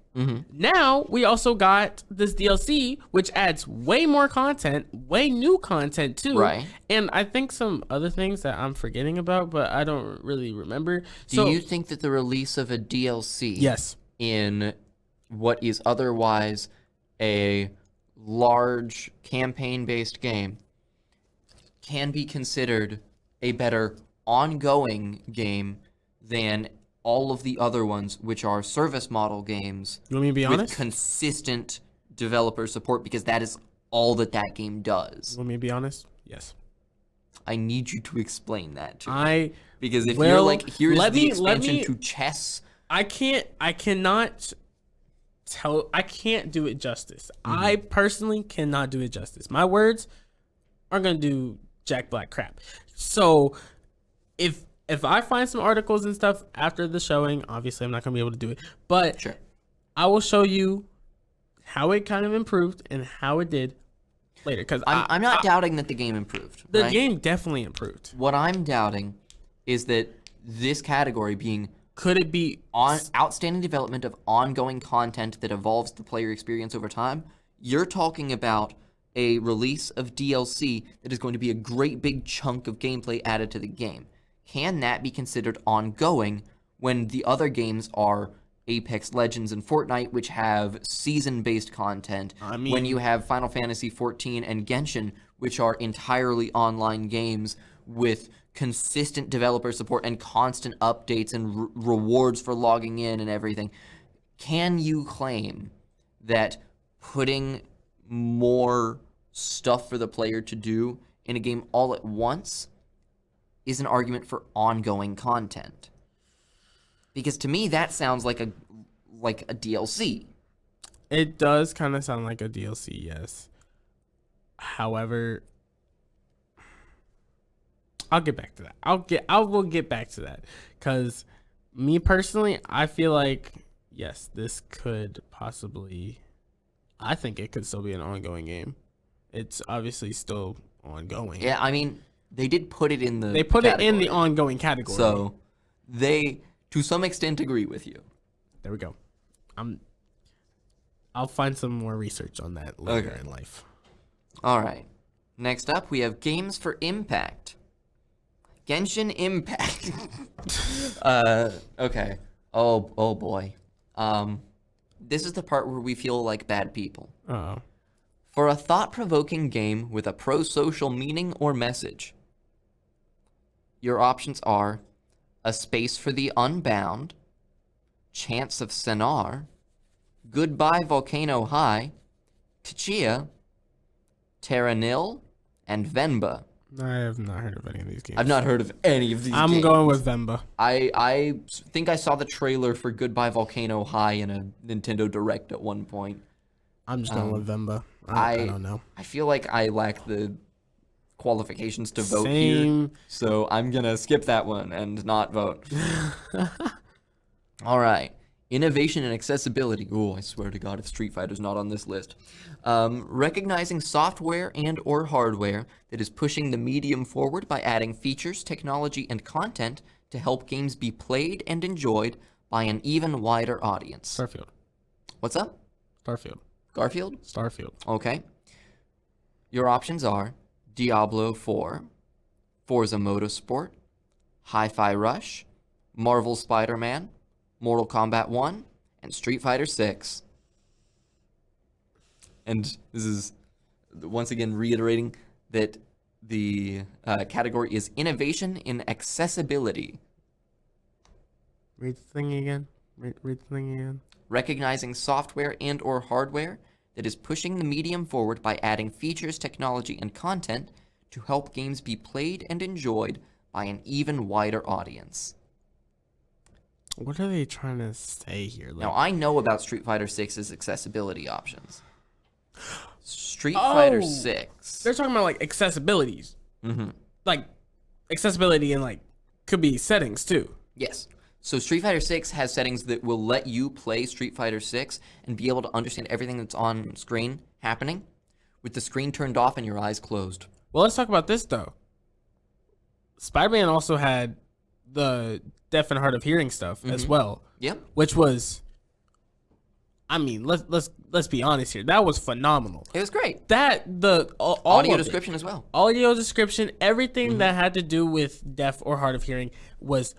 Now we also got this DLC, which adds way more content, way new content too. Right. And I think some other things that I'm forgetting about, but I don't really remember. Do you think that the release of a DLC Yes. in what is otherwise a large campaign-based game can be considered a better ongoing game than all of the other ones, which are service model games You want me to be with honest? consistent developer support, because that is all that game does. You want me to be honest? Yes. I need you to explain that to me. I Because if you're Well, like, here's let the me- expansion to chess. I cannot do it justice. I personally cannot do it justice. My words aren't gonna do Jack Black crap. So if I find some articles and stuff after the showing, obviously I'm not gonna be able to do it. But Sure. I will show you how it kind of improved and how it did later. Because I'm not doubting that the game improved. the right? game definitely improved. What I'm doubting is that this category being Could it be on outstanding development of ongoing content that evolves the player experience over time, you're talking about a release of DLC that is going to be a great big chunk of gameplay added to the game. Can that be considered ongoing when the other games are Apex Legends and Fortnite, which have season-based content, when you have Final Fantasy XIV and Genshin, which are entirely online games with consistent developer support and constant updates and rewards for logging in and everything? Can you claim that putting more stuff for the player to do in a game all at once is an argument for ongoing content? Because to me, that sounds like a DLC. It does kind of sound like a DLC, yes. However, I'll get back to that. I will get back to that, because me personally, I feel like yes, this could possibly. I think it could still be an ongoing game. It's obviously still ongoing. Yeah, I mean, they did put it in the They put it in the category, ongoing category. so they, to some extent, agree with you. There we go. I'll find some more research on that later Okay. in life. All right. Next up, we have Games for Impact. Genshin Impact. Okay. Oh boy. This is the part where we feel like bad people. Oh, For a thought-provoking game with a pro-social meaning or message, your options are A Space for the Unbound, Chants of Sennaar, Goodbye Volcano High, Tchia, Terra Nil, and Venba. I have not heard of any of these games. I've not heard of any of these I'm games. going with Vemba. I think I saw the trailer for Goodbye Volcano High in a Nintendo Direct at one point. I'm just going with Vemba. I don't know. I feel like I lack the qualifications to vote here, Same. so I'm gonna skip that one and not vote. All right. Innovation and accessibility. Oh, I swear to God, if Street Fighter's not on this list. Recognizing software and or hardware that is pushing the medium forward by adding features, technology, and content to help games be played and enjoyed by an even wider audience. Starfield. What's up? Starfield. Garfield? Starfield. Okay. Your options are Diablo 4, Forza Motorsport, Hi-Fi Rush, Marvel Spider-Man, Mortal Kombat 1, and Street Fighter 6. And this is, once again, reiterating that the category is innovation in accessibility. Read the thing again. Read the thing again. Recognizing software and or hardware that is pushing the medium forward by adding features, technology, and content to help games be played and enjoyed by an even wider audience. What are they trying to say here? Now, I know about Street Fighter 6's accessibility options. Street Fighter 6. They're talking about like accessibilities. Mm-hmm. Like accessibility and like could be settings too. Yes. So Street Fighter 6 has settings that will let you play Street Fighter 6 and be able to understand everything that's on screen happening with the screen turned off and your eyes closed. Well, let's talk about this though. Spider-Man also had the deaf and hard of hearing stuff as well. Yep. Which was, I mean, let's be honest here. That was phenomenal. It was great. All Audio of it. description as well. Audio description, everything that had to do with deaf or hard of hearing was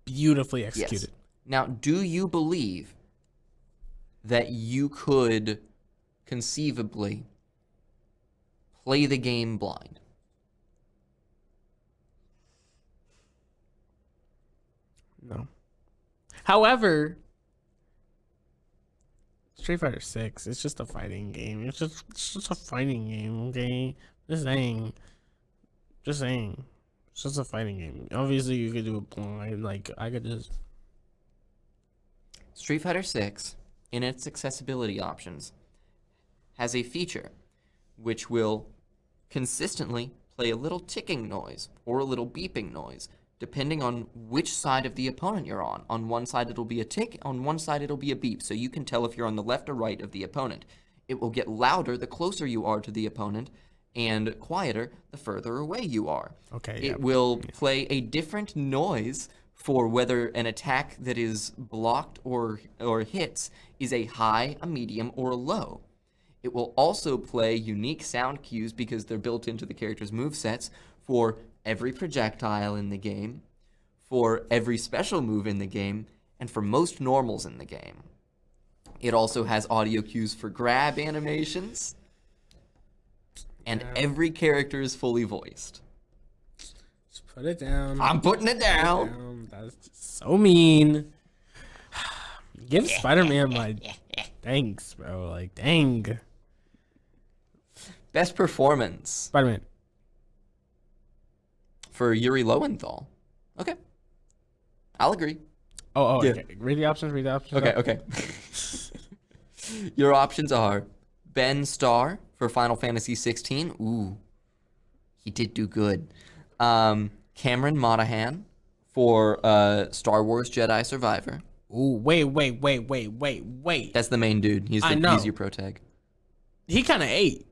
beautifully executed. Yes. Now, do you believe that you could conceivably play the game blind. No. However, Street Fighter 6, it's just a fighting game. It's just a fighting game, okay? Just saying. Just saying. It's just a fighting game. Obviously, you could do it blind. Like, I could just... Street Fighter 6, in its accessibility options, has a feature which will consistently play a little ticking noise or a little beeping noise, depending on which side of the opponent you're on. On one side, it'll be a tick. On one side, it'll be a beep, so you can tell if you're on the left or right of the opponent. It will get louder the closer you are to the opponent, and quieter the further away you are. Okay. It will play a different noise for whether an attack that is blocked or hits is a high, a medium, or a low. It will also play unique sound cues because they're built into the character's movesets for every projectile in the game, for every special move in the game, and for most normals in the game. It also has audio cues for grab animations, and every character is fully voiced. Just put it down. I'm putting it down. That's just so mean. Give Spider-Man my thanks, bro. Like, dang. Best performance Spider-Man. for Yuri Lowenthal. Okay. I'll agree. Oh, Yeah. okay. Read the options. Okay. Your options are Ben Starr for Final Fantasy 16. Ooh, he did do good. Cameron Monaghan for Star Wars Jedi Survivor. Ooh, wait. That's the main dude. He's your pro tag. He kind of ate.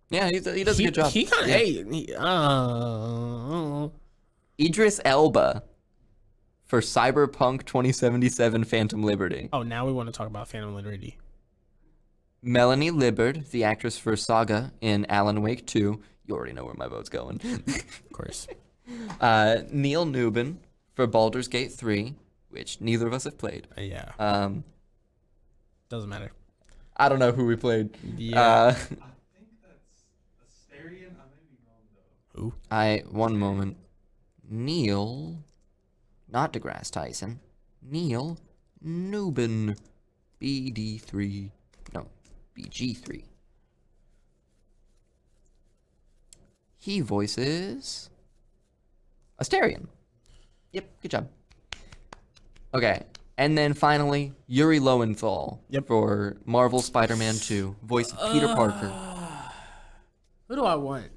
Yeah, he does a good job. He kind of ate. Idris Elba for Cyberpunk 2077 Phantom Liberty. Oh, now we want to talk about Phantom Liberty. Melanie Libbard, the actress for Saga in Alan Wake 2. You already know where my vote's going. Of course. Neil Newbin for Baldur's Gate 3, which neither of us have played. Yeah. Doesn't matter. I don't know who we played. Yeah. I think that's Asterion. I may be wrong though. One moment. Neil, not DeGrasse Tyson. Neil Newbin, BD3. No, BG3. He voices Asterion. Yep, good job. Okay, and then finally, Yuri Lowenthal for Marvel Spider-Man 2, voice of Peter Parker. Who do I want?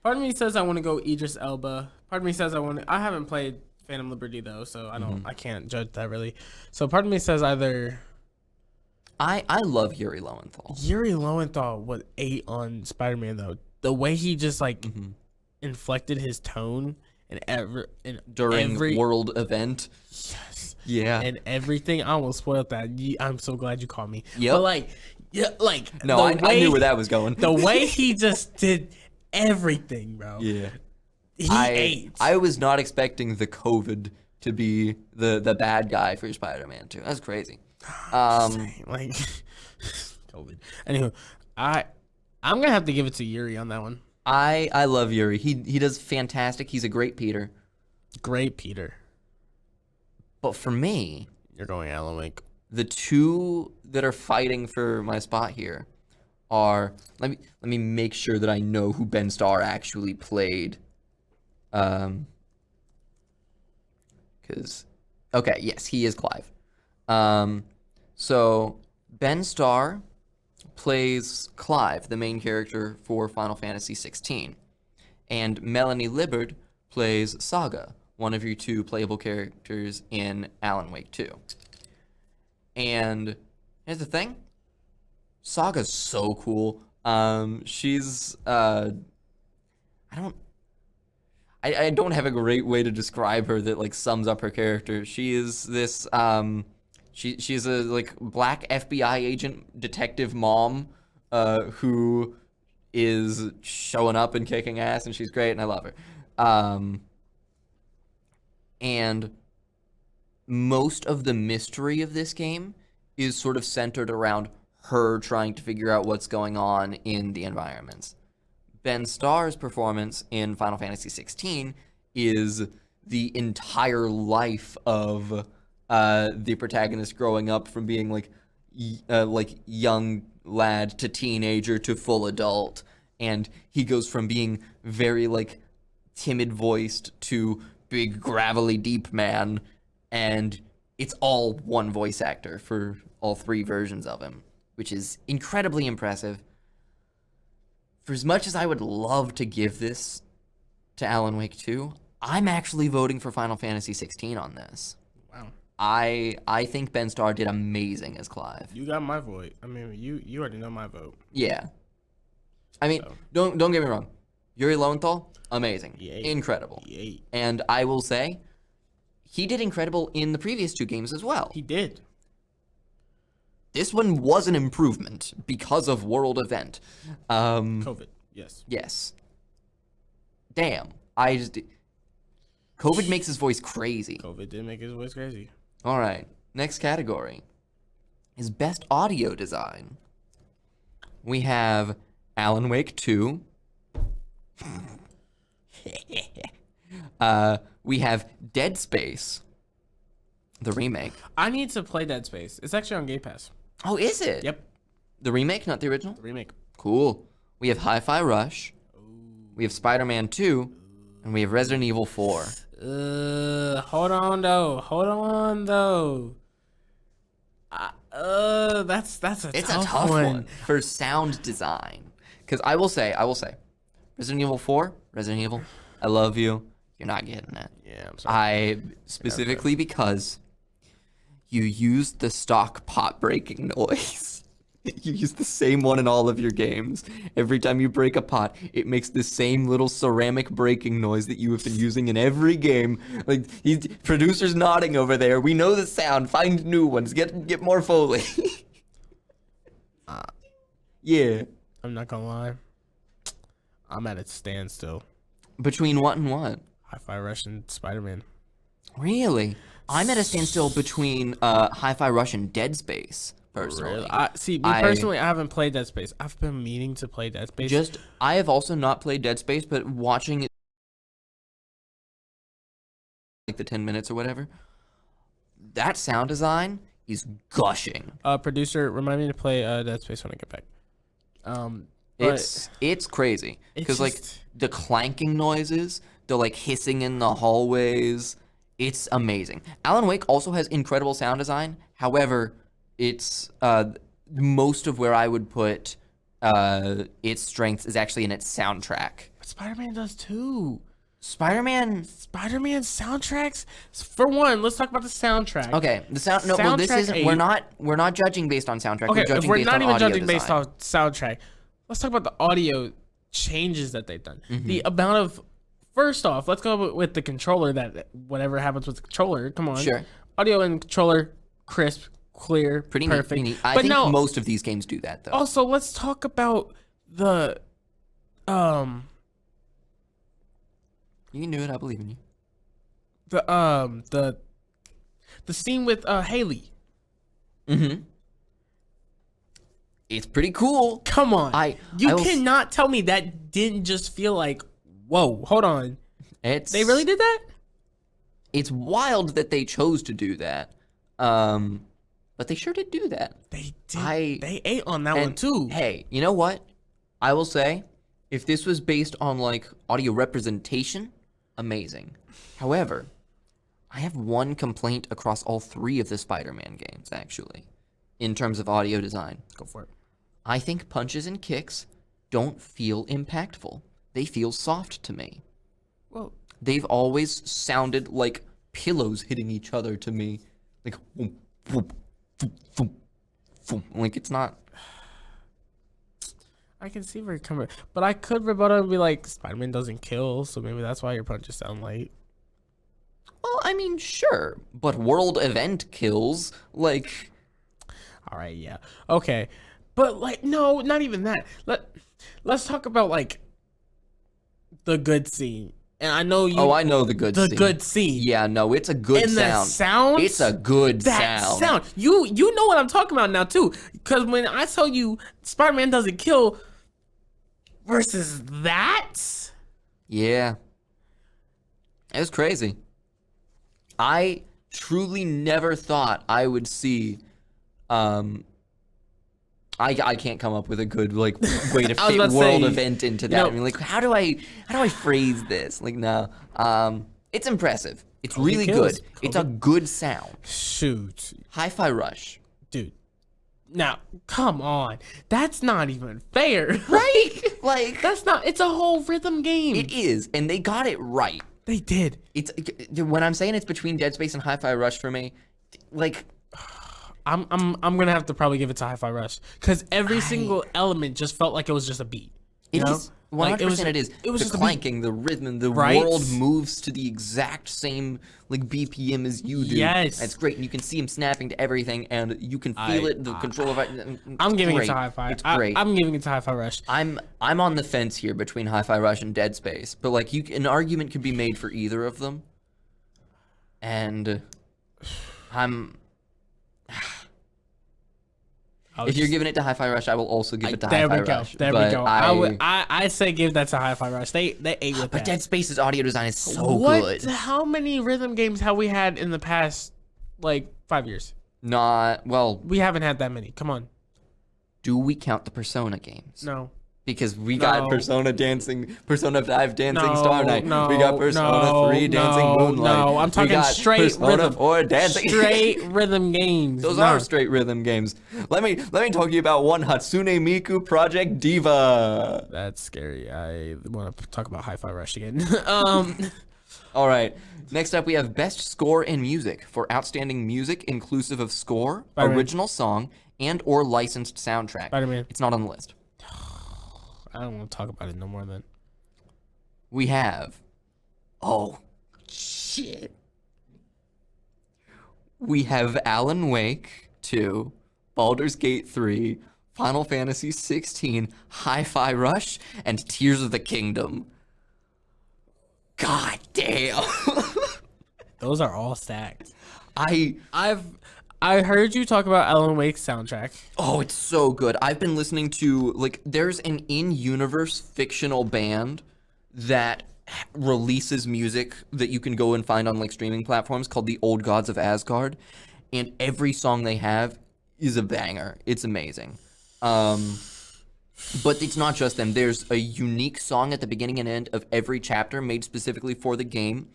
Part of me says I want to go Idris Elba. Part of me says I haven't played Phantom Liberty though, so I can't judge that really. So part of me says either I love Yuri Lowenthal. Yuri Lowenthal was 8 on Spider-Man though. The way he just like inflected his tone During every world event. yes. Yeah. And everything. I almost spoiled that. I'm so glad you called me. Yep. But No, I knew where that was going. The way he just did everything, bro. Yeah. He ate. I was not expecting the COVID to be the bad guy for Spider-Man 2. That's crazy. Like COVID. Anywho, I'm gonna have to give it to Yuri on that one. I love Yuri. He does fantastic. He's a great Peter. Great Peter. But for me, You're going Alan Wake. the two that are fighting for my spot here are let me make sure that I know who Ben Starr actually played. Okay, yes, he is Clive. So Ben Starr plays Clive, the main character for Final Fantasy 16, and Melanie Libbard plays Saga, one of your 2 playable characters in Alan Wake 2. And here's the thing, Saga's so cool. She's I don't have a great way to describe her that like sums up her character. She is this she's a like black FBI agent detective mom who is showing up and kicking ass, and she's great and I love her. And most of the mystery of this game is sort of centered around her trying to figure out what's going on in the environments. Ben Starr's performance in Final Fantasy 16 is the entire life of the protagonist growing up from being like young lad to teenager to full adult, and he goes from being very like timid voiced to big gravelly deep man, and it's all one voice actor for all 3 versions of him, which is incredibly impressive. For as much as I would love to give this to Alan Wake 2, I'm actually voting for Final Fantasy 16 on this. Wow. I think Ben Starr did amazing as Clive. You got my vote. I mean, you already know my vote. Yeah. I mean, So. don't get me wrong. Yuri Lowenthal, amazing. Yay. Incredible. Yay. And I will say, he did incredible in the previous 2 games as well. He did. This one was an improvement because of World Event. COVID. Yes. Yes. Damn. COVID makes his voice crazy. COVID did make his voice crazy. All right. Next category is Best Audio Design. We have Alan Wake 2. We have Dead Space, the remake. I need to play Dead Space. It's actually on Game Pass. Oh, is it? Yep. The remake, not the original? The remake. Cool. We have Hi-Fi Rush. We have Spider-Man 2. And we have Resident Evil 4. Hold on though. That's a It's tough a tough one. one for sound design. Because I will say, Resident Evil 4, Resident Evil, I love you. You're not getting it. Yeah, I'm sorry. Specifically because you used the stock pot breaking noise. You use the same one in all of your games. Every time you break a pot, it makes the same little ceramic breaking noise that you have been using in every game. Like, producer's nodding over there. We know the sound. Find new ones. Get more Foley. Yeah. I'm not gonna lie. I'm at a standstill. Between what and what? Hi-Fi Rush and Spider-Man. Really? I'm at a standstill between Hi-Fi Rush and Dead Space, personally. Personally, I haven't played Dead Space. I've been meaning to play Dead Space. I have also not played Dead Space, but watching it, like the 10 minutes or whatever, that sound design is gushing. Producer, remind me to play Dead Space when I get back. It's crazy because like just- the clanking noises, the like hissing in the hallways, it's amazing. Alan Wake also has incredible sound design. However, it's most of where I would put its strengths is actually in its soundtrack. But Spider-Man does too. Spider-Man soundtracks. For one, let's talk about the soundtrack. Okay, the sound. No, well, this Soundtrack isn't. 8. We're not judging based on soundtrack. Okay, we're judging if we're based not on even audio judging based design. on soundtrack, let's talk about the audio changes that they've done. Mm-hmm. The amount of, first off, let's go with the controller. That whatever happens with the controller, come on. Sure. Audio and controller, crisp, clear, Pretty perfect. neat. I But think no, most of these games do that though. also let's talk about the, You can do it. I believe in you. the scene with Haley. Mm-hmm. It's pretty cool. Come on, you will cannot tell me that didn't just feel like, whoa, hold on, they really did that? It's wild that they chose to do that. But they sure did do that. They did. They ate on that And, one too. Hey, you know what? I will say, if this was based on like audio representation, amazing. However, I have one complaint across all 3 of the Spider-Man games, actually, in terms of audio design. Go for it. I think punches and kicks don't feel impactful. They feel soft to me. Well, They've always sounded like pillows hitting each other to me. Like, whoom, whoom, whoom, whoom, whoom. Like it's not. I can see where you're coming, but I could rebuttal and be like, Spider-Man doesn't kill, so maybe that's why your punches sound light. Well, I mean, sure, but world event kills, like, All right, yeah, okay, but like, no, not even that. Let's talk about like the good scene. And I know you. oh, I know the good scene. good scene. Yeah, no, it's a good And sound. the sounds. It's a good That sound. sound. You know what I'm talking about now too, because when I tell you Spider-Man doesn't kill, versus that. Yeah. It was crazy. I truly never thought I would see I can't come up with a good way to fit world event into that. I mean, how do I phrase this? No. It's impressive. It's really good. It's a good sound. Shoot. Hi-Fi Rush. Dude. Now, come on. That's not even fair. Right? That's not, it's a whole rhythm game. It is, and they got it right. They did. It's when I'm saying it's between Dead Space and Hi-Fi Rush for me, I'm gonna have to probably give it to Hi-Fi Rush because every single element just felt like it was just a beat. It is 100%. It is. It was the just clanking, the rhythm, the world moves to the exact same BPM as you do. Yes, it's great, and you can see him snapping to everything, and you can feel it. The control of it. I'm giving it to Hi-Fi. It's great. I'm giving it to Hi-Fi Rush. I'm on the fence here between Hi-Fi Rush and Dead Space, but an argument could be made for either of them, and if you're giving it to Hi-Fi Rush, I will also give it to Hi-Fi Rush. There we go. I say give that to Hi-Fi Rush. They ate with that. But Dead Space's audio design is so good. How many rhythm games have we had in the past 5 years? We haven't had that many. Come on. Do we count the Persona games? No. Because we got Persona 5 Dancing Star Night. We got Persona 3 Dancing Moonlight. No, I'm talking straight Persona rhythm. 4 Dancing. Straight rhythm games. Those are straight rhythm games. Let me talk to you about one Hatsune Miku Project Diva. That's scary. I want to talk about Hi-Fi Rush again. All right. Next up, we have Best Score in Music for Outstanding Music inclusive of score, original song, and or licensed soundtrack. Spider-Man. It's not on the list. I don't want to talk about it no more then. We have... Oh, shit. We have Alan Wake 2, Baldur's Gate 3, Final Fantasy 16, Hi-Fi Rush, and Tears of the Kingdom. God damn. Those are all stacked. I heard you talk about Alan Wake's soundtrack. Oh, it's so good. I've been listening to, there's an in-universe fictional band that releases music that you can go and find on, streaming platforms called the Old Gods of Asgard, and every song they have is a banger. It's amazing. But it's not just them. There's a unique song at the beginning and end of every chapter made specifically for the game.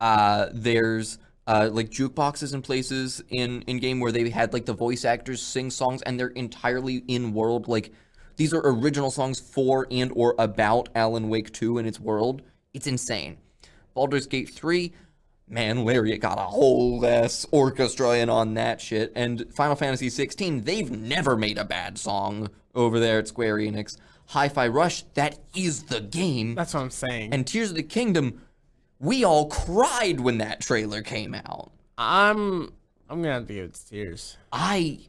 There's... jukeboxes and places in game where they had the voice actors sing songs, and they're entirely in world. These are original songs for and or about Alan Wake 2 and its world. It's insane. Baldur's Gate 3, man, Larry, it got a whole ass orchestra in on that shit. And Final Fantasy 16, they've never made a bad song over there at Square Enix. Hi-Fi Rush, that is the game. That's what I'm saying. And Tears of the Kingdom, we all cried when that trailer came out. I'm gonna have to give it to Tears. I'm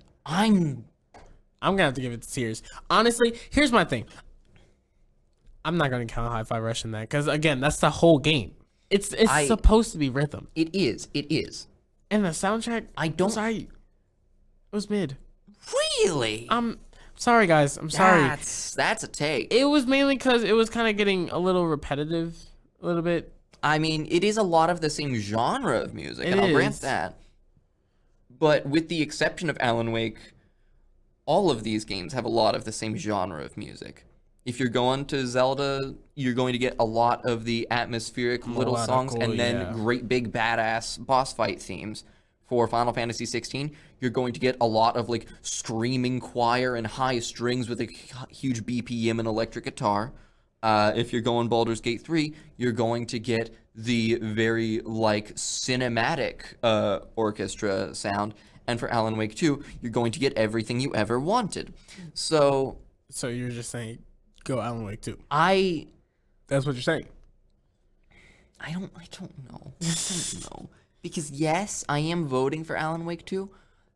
gonna have to give it to Tears. Honestly, here's my thing. I'm not gonna count Hi-Fi Rush in that because again, that's the whole game. It's supposed to be rhythm. It is. And the soundtrack, sorry, it was mid. Really? Sorry guys. I'm sorry. That's a take. It was mainly because it was kind of getting a little repetitive, a little bit. I mean, it is a lot of the same genre of music, and I'll grant that. But with the exception of Alan Wake, all of these games have a lot of the same genre of music. If you're going to Zelda, you're going to get a lot of the atmospheric little songs, and then great big badass boss fight themes. For Final Fantasy 16, you're going to get a lot of screaming choir and high strings with a huge BPM and electric guitar. If you're going Baldur's Gate 3, you're going to get the very cinematic orchestra sound, and for Alan Wake 2, you're going to get everything you ever wanted. So you're just saying go Alan Wake 2. That's what you're saying. I don't know. Because yes, I am voting for Alan Wake 2.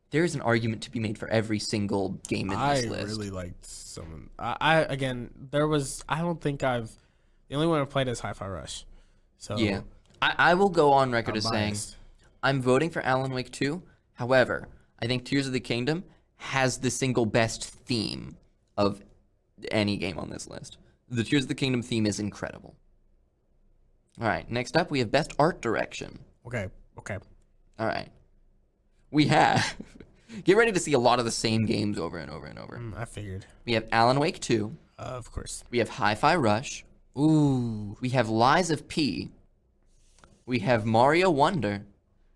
There's an argument to be made for every single game in this list. I really liked some. I don't think the only one I've played is Hi-Fi Rush. So yeah, I will go on record as saying I'm voting for Alan Wake 2. However, I think Tears of the Kingdom has the single best theme of any game on this list. The Tears of the Kingdom theme is incredible. All right, next up we have Best Art Direction. Okay. All right. We have... Get ready to see a lot of the same games over and over and over. I figured. We have Alan Wake 2. Of course. We have Hi-Fi Rush. Ooh. We have Lies of P. We have Mario Wonder.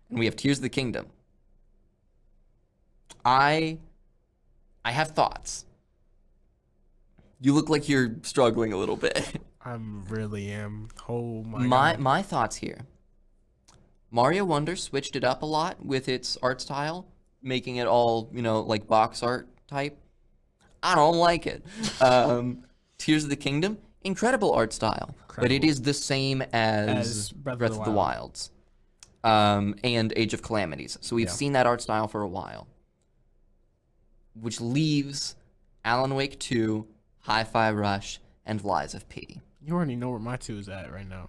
And we have Tears of the Kingdom. I have thoughts. You look like you're struggling a little bit. I really am. Oh my god. My thoughts here. Mario Wonder switched it up a lot with its art style, making it all, like box art type. I don't like it. Tears of the Kingdom, incredible art style, but it is the same as Breath of the Wilds, and Age of Calamities. So we've seen that art style for a while, which leaves Alan Wake 2, Hi-Fi Rush, and Lies of P. You already know where my 2 is at right now.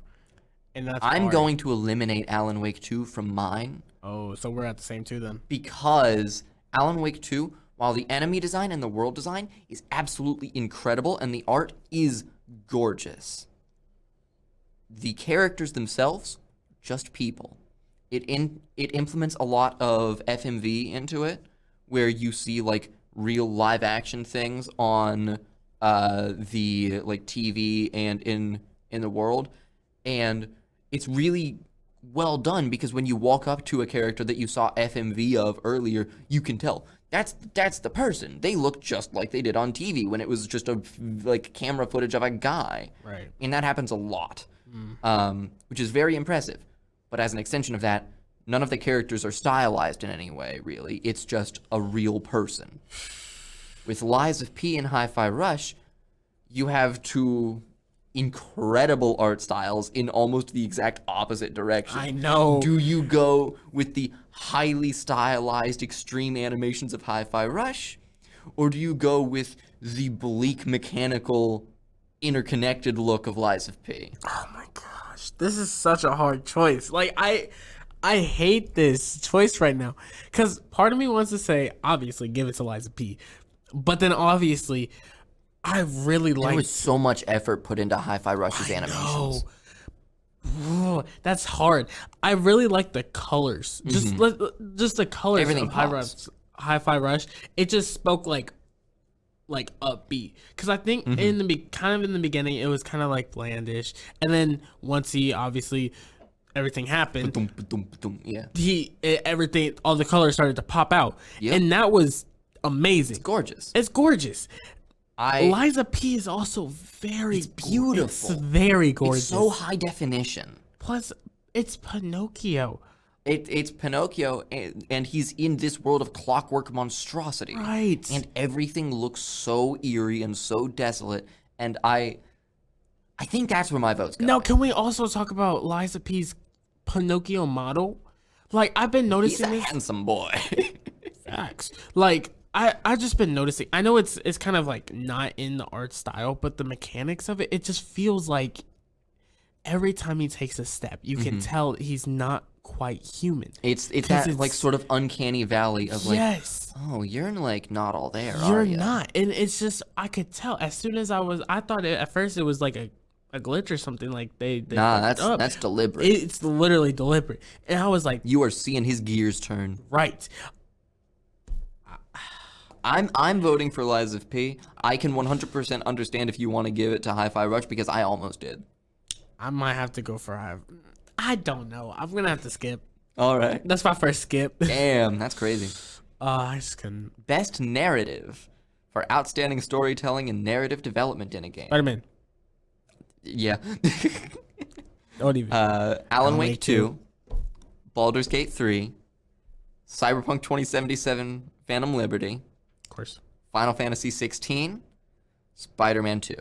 And that's I'm hard. going to eliminate Alan Wake 2 from mine. Oh, so we're at the same 2 then. Because Alan Wake 2, while the enemy design and the world design is absolutely incredible and the art is gorgeous, the characters themselves, just people. It implements a lot of FMV into it, where you see like real live action things on the like TV and in the world, and it's really well done because when you walk up to a character that you saw FMV of earlier, you can tell that's the person. They look just like they did on TV when it was just a like camera footage of a guy. Right. And that happens a lot, which is very impressive. But as an extension of that, none of the characters are stylized in any way, really. It's just a real person. With Lies of P and Hi-Fi Rush, you have two incredible art styles in almost the exact opposite direction. I know. Do you go with the highly stylized extreme animations of Hi-Fi Rush, or do you go with the bleak mechanical interconnected look of Lies of P? Oh my gosh, this is such a hard choice. Like I hate this choice right now because part of me wants to say obviously give it to Lies of P, but then obviously I really like. There was so much effort put into Hi-Fi Rush's animations. Oh, that's hard. I really like the colors. Just the colors Everything of pops. Hi-Fi Rush. It just spoke like upbeat. Because I think in the beginning it was kind of like blandish, and then once he obviously everything happened, Yeah, everything all the colors started to pop out, and that was amazing. it's gorgeous. It's gorgeous. Liza P is also very beautiful. It's very gorgeous. It's so high definition. Plus, it's Pinocchio. It's Pinocchio, and he's in this world of clockwork monstrosity. Right. And everything looks so eerie and so desolate. And I think that's where my vote's going. Now, can we also talk about Liza P's Pinocchio model? Like, I've been noticing He's a this. handsome boy. Facts. Like, I just been noticing. I know it's kind of like not in the art style, but the mechanics of it, it just feels like every time he takes a step, you can tell he's not quite human. It's that like sort of uncanny valley of like, yes, oh, you're like not all there, you're are you? not, and it's just I could tell as soon as I thought at first it was like a glitch or something, like they Nah, fucked up. that's deliberate. It's literally deliberate, and I was like, You are seeing his gears turn. right. I'm voting for Lies of P. I can 100% understand if you want to give it to Hi-Fi Rush because I almost did. I might have to go for I don't know. I'm gonna have to skip. All right. That's my first skip. Damn, that's crazy. I just couldn't. Best narrative for outstanding storytelling and narrative development in a game. Spider-Man. Yeah. Don't even. Alan Wake 2, Baldur's Gate 3, Cyberpunk 2077 Phantom Liberty, Of course. Final Fantasy 16, Spider-Man 2.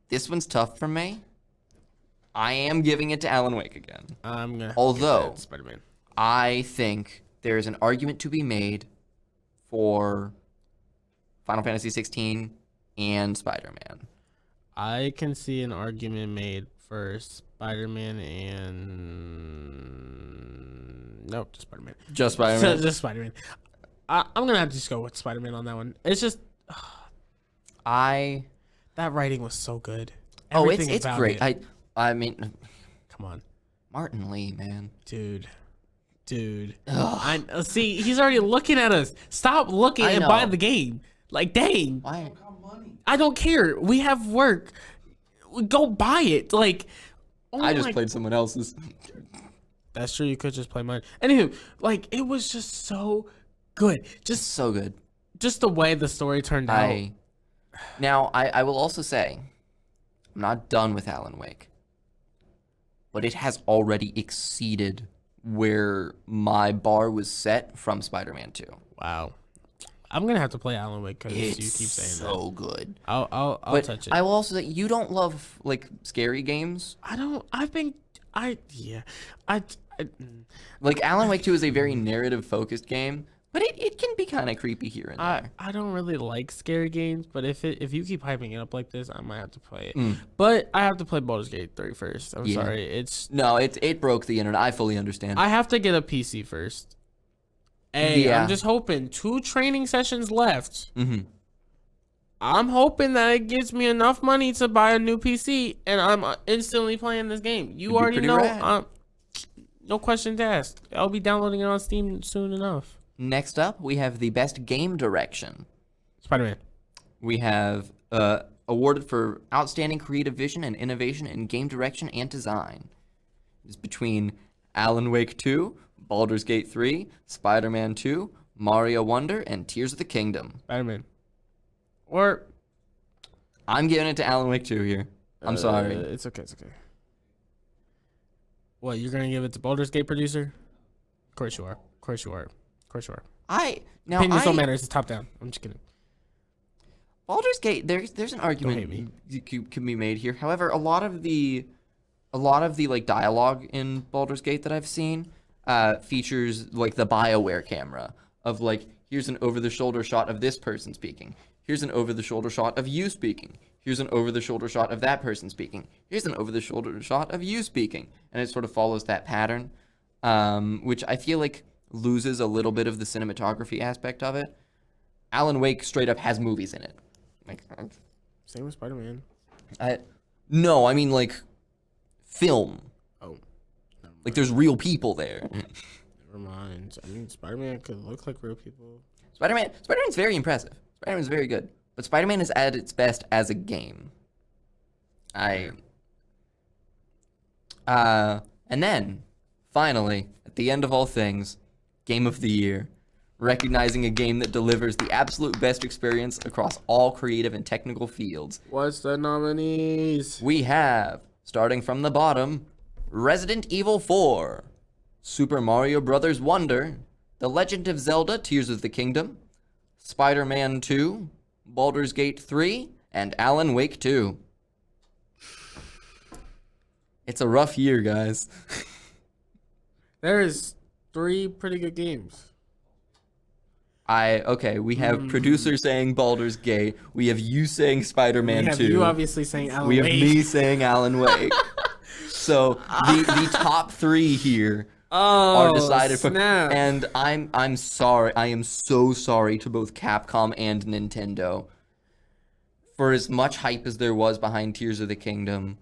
This one's tough for me. I am giving it to Alan Wake again. I'm gonna. Although Spider-Man. I think there is an argument to be made for Final Fantasy 16 and Spider-Man. I can see an argument made for Spider-Man and nope, just Spider-Man. Just Spider-Man. Just Spider-Man. I'm gonna have to just go with Spider-Man on that one. It's just That writing was so good. Oh, Everything it's about great. it. I mean, Come on, Martin Lee, man. dude. Ugh. I see. He's already looking at us. Stop looking I and know. buy the game. Like, dang. Why? Got money. I don't care. We have work. Go buy it. Like, oh I just my- played someone else's. That's true. You could just play mine. Anywho, like, it was just so good. So good. Just the way the story turned out. Now, I will also say, I'm not done with Alan Wake, but it has already exceeded where my bar was set from Spider-Man 2. Wow. I'm gonna have to play Alan Wake because you It's keep saying so good. that. I'll But touch it. I will also say, you don't love like scary games. I don't. Like Alan Wake 2 is a very narrative-focused game, but it can be kind of creepy here and there. I don't really like scary games, but if you keep hyping it up like this, I might have to play it. Mm. But I have to play Baldur's Gate 3 first. I'm Yeah. sorry. It's No, it broke the internet. I fully understand. I have to get a PC first. Hey, Yeah. I'm just hoping 2 training sessions left. hmm I'm hoping that it gives me enough money to buy a new PC and I'm instantly playing this game. You It'd be already pretty know. rad. No questions asked. I'll be downloading it on Steam soon enough. Next up, we have the best game direction. Spider-Man. We have awarded for outstanding creative vision and innovation in game direction and design. It's between Alan Wake 2, Baldur's Gate 3, Spider-Man 2, Mario Wonder, and Tears of the Kingdom. Spider-Man. Or I'm giving it to Alan Wake 2 here. I'm sorry. It's okay. It's okay. What, you're going to give it to Baldur's Gate producer? Of course you are. Of course you are. Of course you are. Opinions don't matter. It's top down. I'm just kidding. Baldur's Gate, there's an hate argument me. can be made here. However, a lot of the like dialogue in Baldur's Gate that I've seen features like the BioWare camera of like, here's an over-the-shoulder shot of this person speaking. Here's an over-the-shoulder shot of you speaking. Here's an over-the-shoulder shot of that person speaking. Here's an over-the-shoulder shot of you speaking. And it sort of follows that pattern, which I feel like loses a little bit of the cinematography aspect of it. Alan Wake straight up has movies in it. Like, Same with Spider-Man. no, I mean like film. Oh. Like there's real people there. Never mind. I mean, Spider-Man could look like real people. Spider-Man's very impressive. Spider-Man's very good. But Spider-Man is at its best as a game. And then, finally, at the end of all things, Game of the Year. Recognizing a game that delivers the absolute best experience across all creative and technical fields. What's the nominees? We have, starting from the bottom, Resident Evil 4, Super Mario Bros. Wonder, The Legend of Zelda Tears of the Kingdom, Spider-Man 2, Baldur's Gate 3, and Alan Wake 2. It's a rough year, guys. There's 3 pretty good games. We have producer saying Baldur's Gate. We have you saying Spider-Man We have 2. you obviously saying Alan We have Wake. me saying Alan Wake. So the top 3 here are decided snap. for, and I'm sorry. I am so sorry to both Capcom and Nintendo. For as much hype as there was behind Tears of the Kingdom,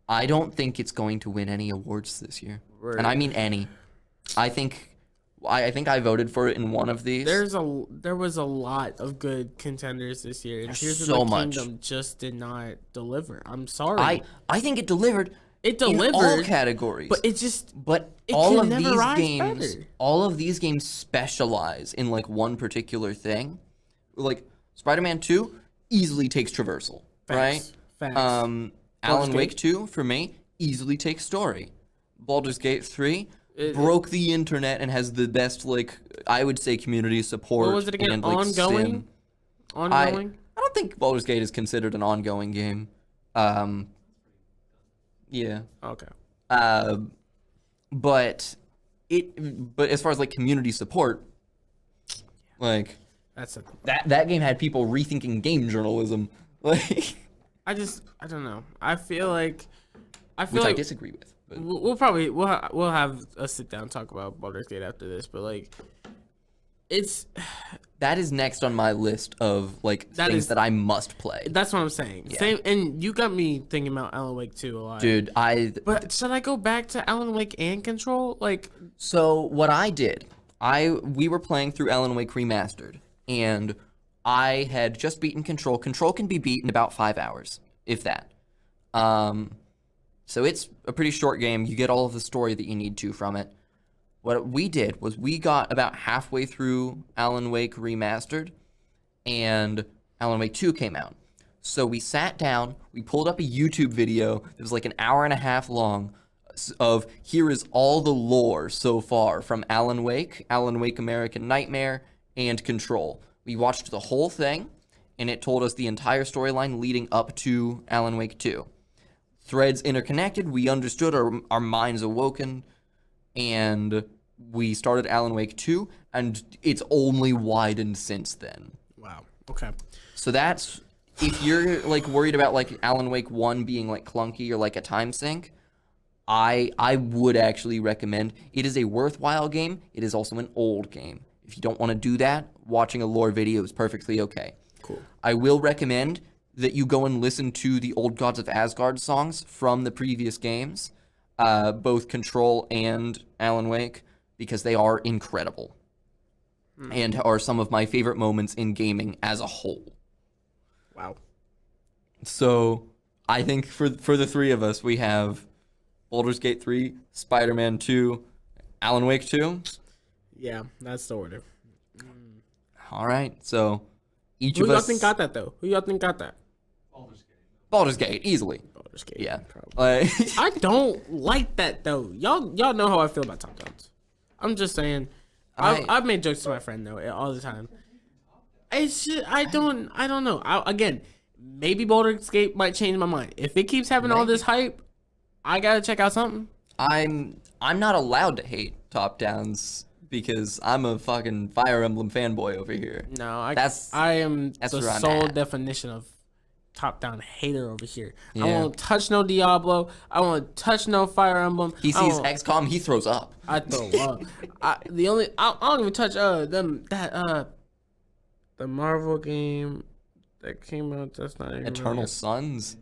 I don't think it's going to win any awards this year. And I mean any. I think I voted for it in one of these. There was a lot of good contenders this year, and Tears so of the much. Kingdom just did not deliver. I'm sorry. I think it delivered. It in all delivered, categories. but it just But it all can of never these rise games, better. all of these games specialize in like one particular thing. Like Spider-Man 2 easily takes traversal, Facts. right? Facts. Alan Gate. Wake 2 for me easily takes story. Baldur's Gate 3 It- broke the internet and has the best like I would say community support. What was it again? And, like, Ongoing? sim. Ongoing. I don't think Baldur's Gate is considered an ongoing game. Yeah. Okay. But as far as like community support, like That's it. that game had people rethinking game journalism, like I don't know. I feel like which I disagree with. But we'll probably we'll have a sit down talk about Baldur's Gate after this, but like it's that is next on my list of like things that I must play. That's what I'm saying. Yeah. Same, and you got me thinking about Alan Wake 2 a lot. Dude, But should I go back to Alan Wake and Control? Like, so what I did, we were playing through Alan Wake Remastered, and I had just beaten Control. Control can be beat in about 5 hours, if that. So it's a pretty short game. You get all of the story that you need to from it. What we did was we got about halfway through Alan Wake Remastered, and Alan Wake 2 came out. So we sat down, we pulled up a YouTube video that was like an hour and a half long of here is all the lore so far from Alan Wake American Nightmare, and Control. We watched the whole thing, and it told us the entire storyline leading up to Alan Wake 2. Threads interconnected, we understood, our minds awoken, and we started Alan Wake 2, and it's only widened since then. wow. Okay. So that's, if you're like worried about like Alan Wake 1 being like clunky or like a time sink, I would actually recommend. It is a worthwhile game. It is also an old game. If you don't want to do that, watching a lore video is perfectly okay. Cool. I will recommend that you go and listen to the Old Gods of Asgard songs from the previous games, both Control and Alan Wake, because they are incredible and are some of my favorite moments in gaming as a whole. Wow. So I think for the three of us, we have Baldur's Gate 3, Spider-Man 2, Alan Wake 2. Yeah, that's the order. All right, so each Who of y'all us. think got that, though? Who y'all think got that? Baldur's Gate, easily. Baldur's Gate. Yeah. Probably. I don't like that, though. Y'all know how I feel about top downs. I'm just saying. I've made jokes to my friend, though, all the time. It's just, I don't know. Again, maybe Baldur's Gate might change my mind. If it keeps having all this hype, I gotta check out something. I'm not allowed to hate top downs because I'm a fucking Fire Emblem fanboy over here. No, I That's am where the I'm sole at. definition of top down hater over here. Yeah. I won't touch no Diablo. I won't touch no Fire Emblem. He I sees won't- XCOM, he throws up. I throw up. I don't even touch the Marvel game that came out. That's not even Eternal really- Suns.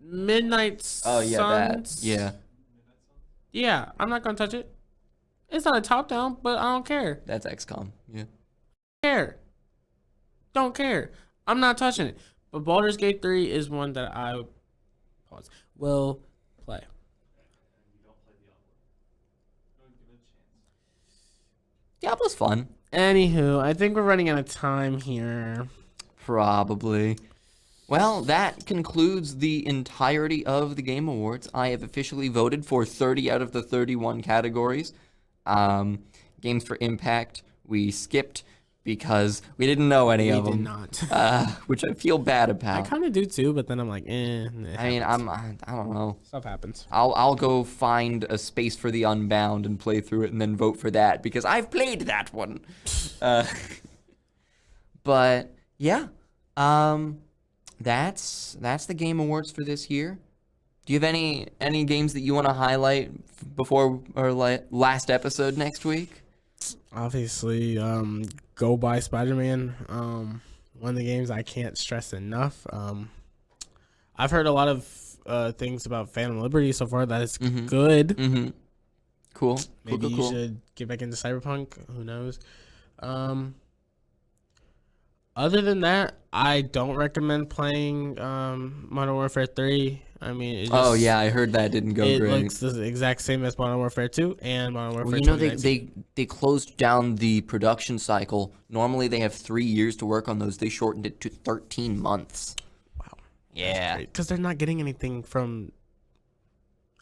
Midnight Oh yeah, Suns. that. Yeah, Yeah, I'm not gonna touch it. It's not a top down, but I don't care. that's XCOM. Yeah. Don't care. I'm not touching it. But Baldur's Gate 3 is one that I will play. Diablo's fun. Anywho, I think we're running out of time here. Probably. Well, that concludes the entirety of the Game Awards. I have officially voted for 30 out of the 31 categories. Games for Impact, we skipped because we didn't know any of We them. did not. Which I feel bad I about. kind of do too, but then I'm like, I mean, I don't know. stuff happens. I'll go find a Space for the Unbound and play through it and then vote for that because I've played that one. But yeah, that's the Game Awards for this year. Do you have any games that you want to highlight before our last episode next week? Obviously, go buy Spider-Man. One of the games I can't stress enough. I've heard a lot of things about Phantom Liberty so far that it's good. Mm-hmm. Cool. Maybe you cool. should get back into Cyberpunk. Who knows? Other than that, I don't recommend playing Modern Warfare 3. I mean, it just, Oh yeah, I heard that didn't go it great. looks the exact same as Modern Warfare 2 and Modern Warfare Well, you know, 2019. they closed down the production cycle. Normally they have 3 years to work on those. They shortened it to 13 months. Wow. Yeah. Because they're not getting anything from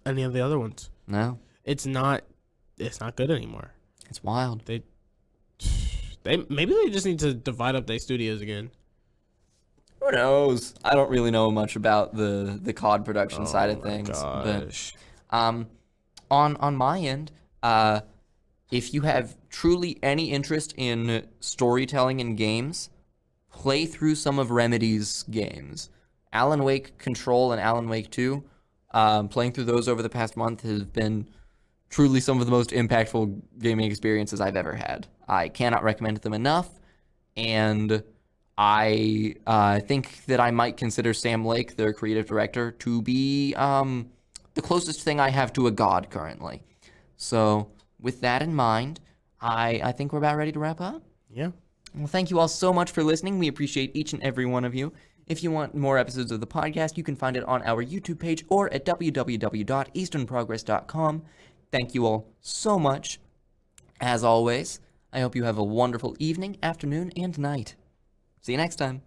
any of the other ones. No, It's not good anymore. it's wild. They maybe they just need to divide up their studios again. Who knows? I don't really know much about the COD production side of things. Gosh. But on my end, if you have truly any interest in storytelling in games, play through some of Remedy's games. Alan Wake Control and Alan Wake 2. Playing through those over the past month has been truly some of the most impactful gaming experiences I've ever had. I cannot recommend them enough. and I think that I might consider Sam Lake, their creative director, to be the closest thing I have to a god currently. So with that in mind, I think we're about ready to wrap up. Yeah. Well, thank you all so much for listening. We appreciate each and every one of you. If you want more episodes of the podcast, you can find it on our YouTube page or at www.easternprogress.com. Thank you all so much. As always, I hope you have a wonderful evening, afternoon, and night. See you next time.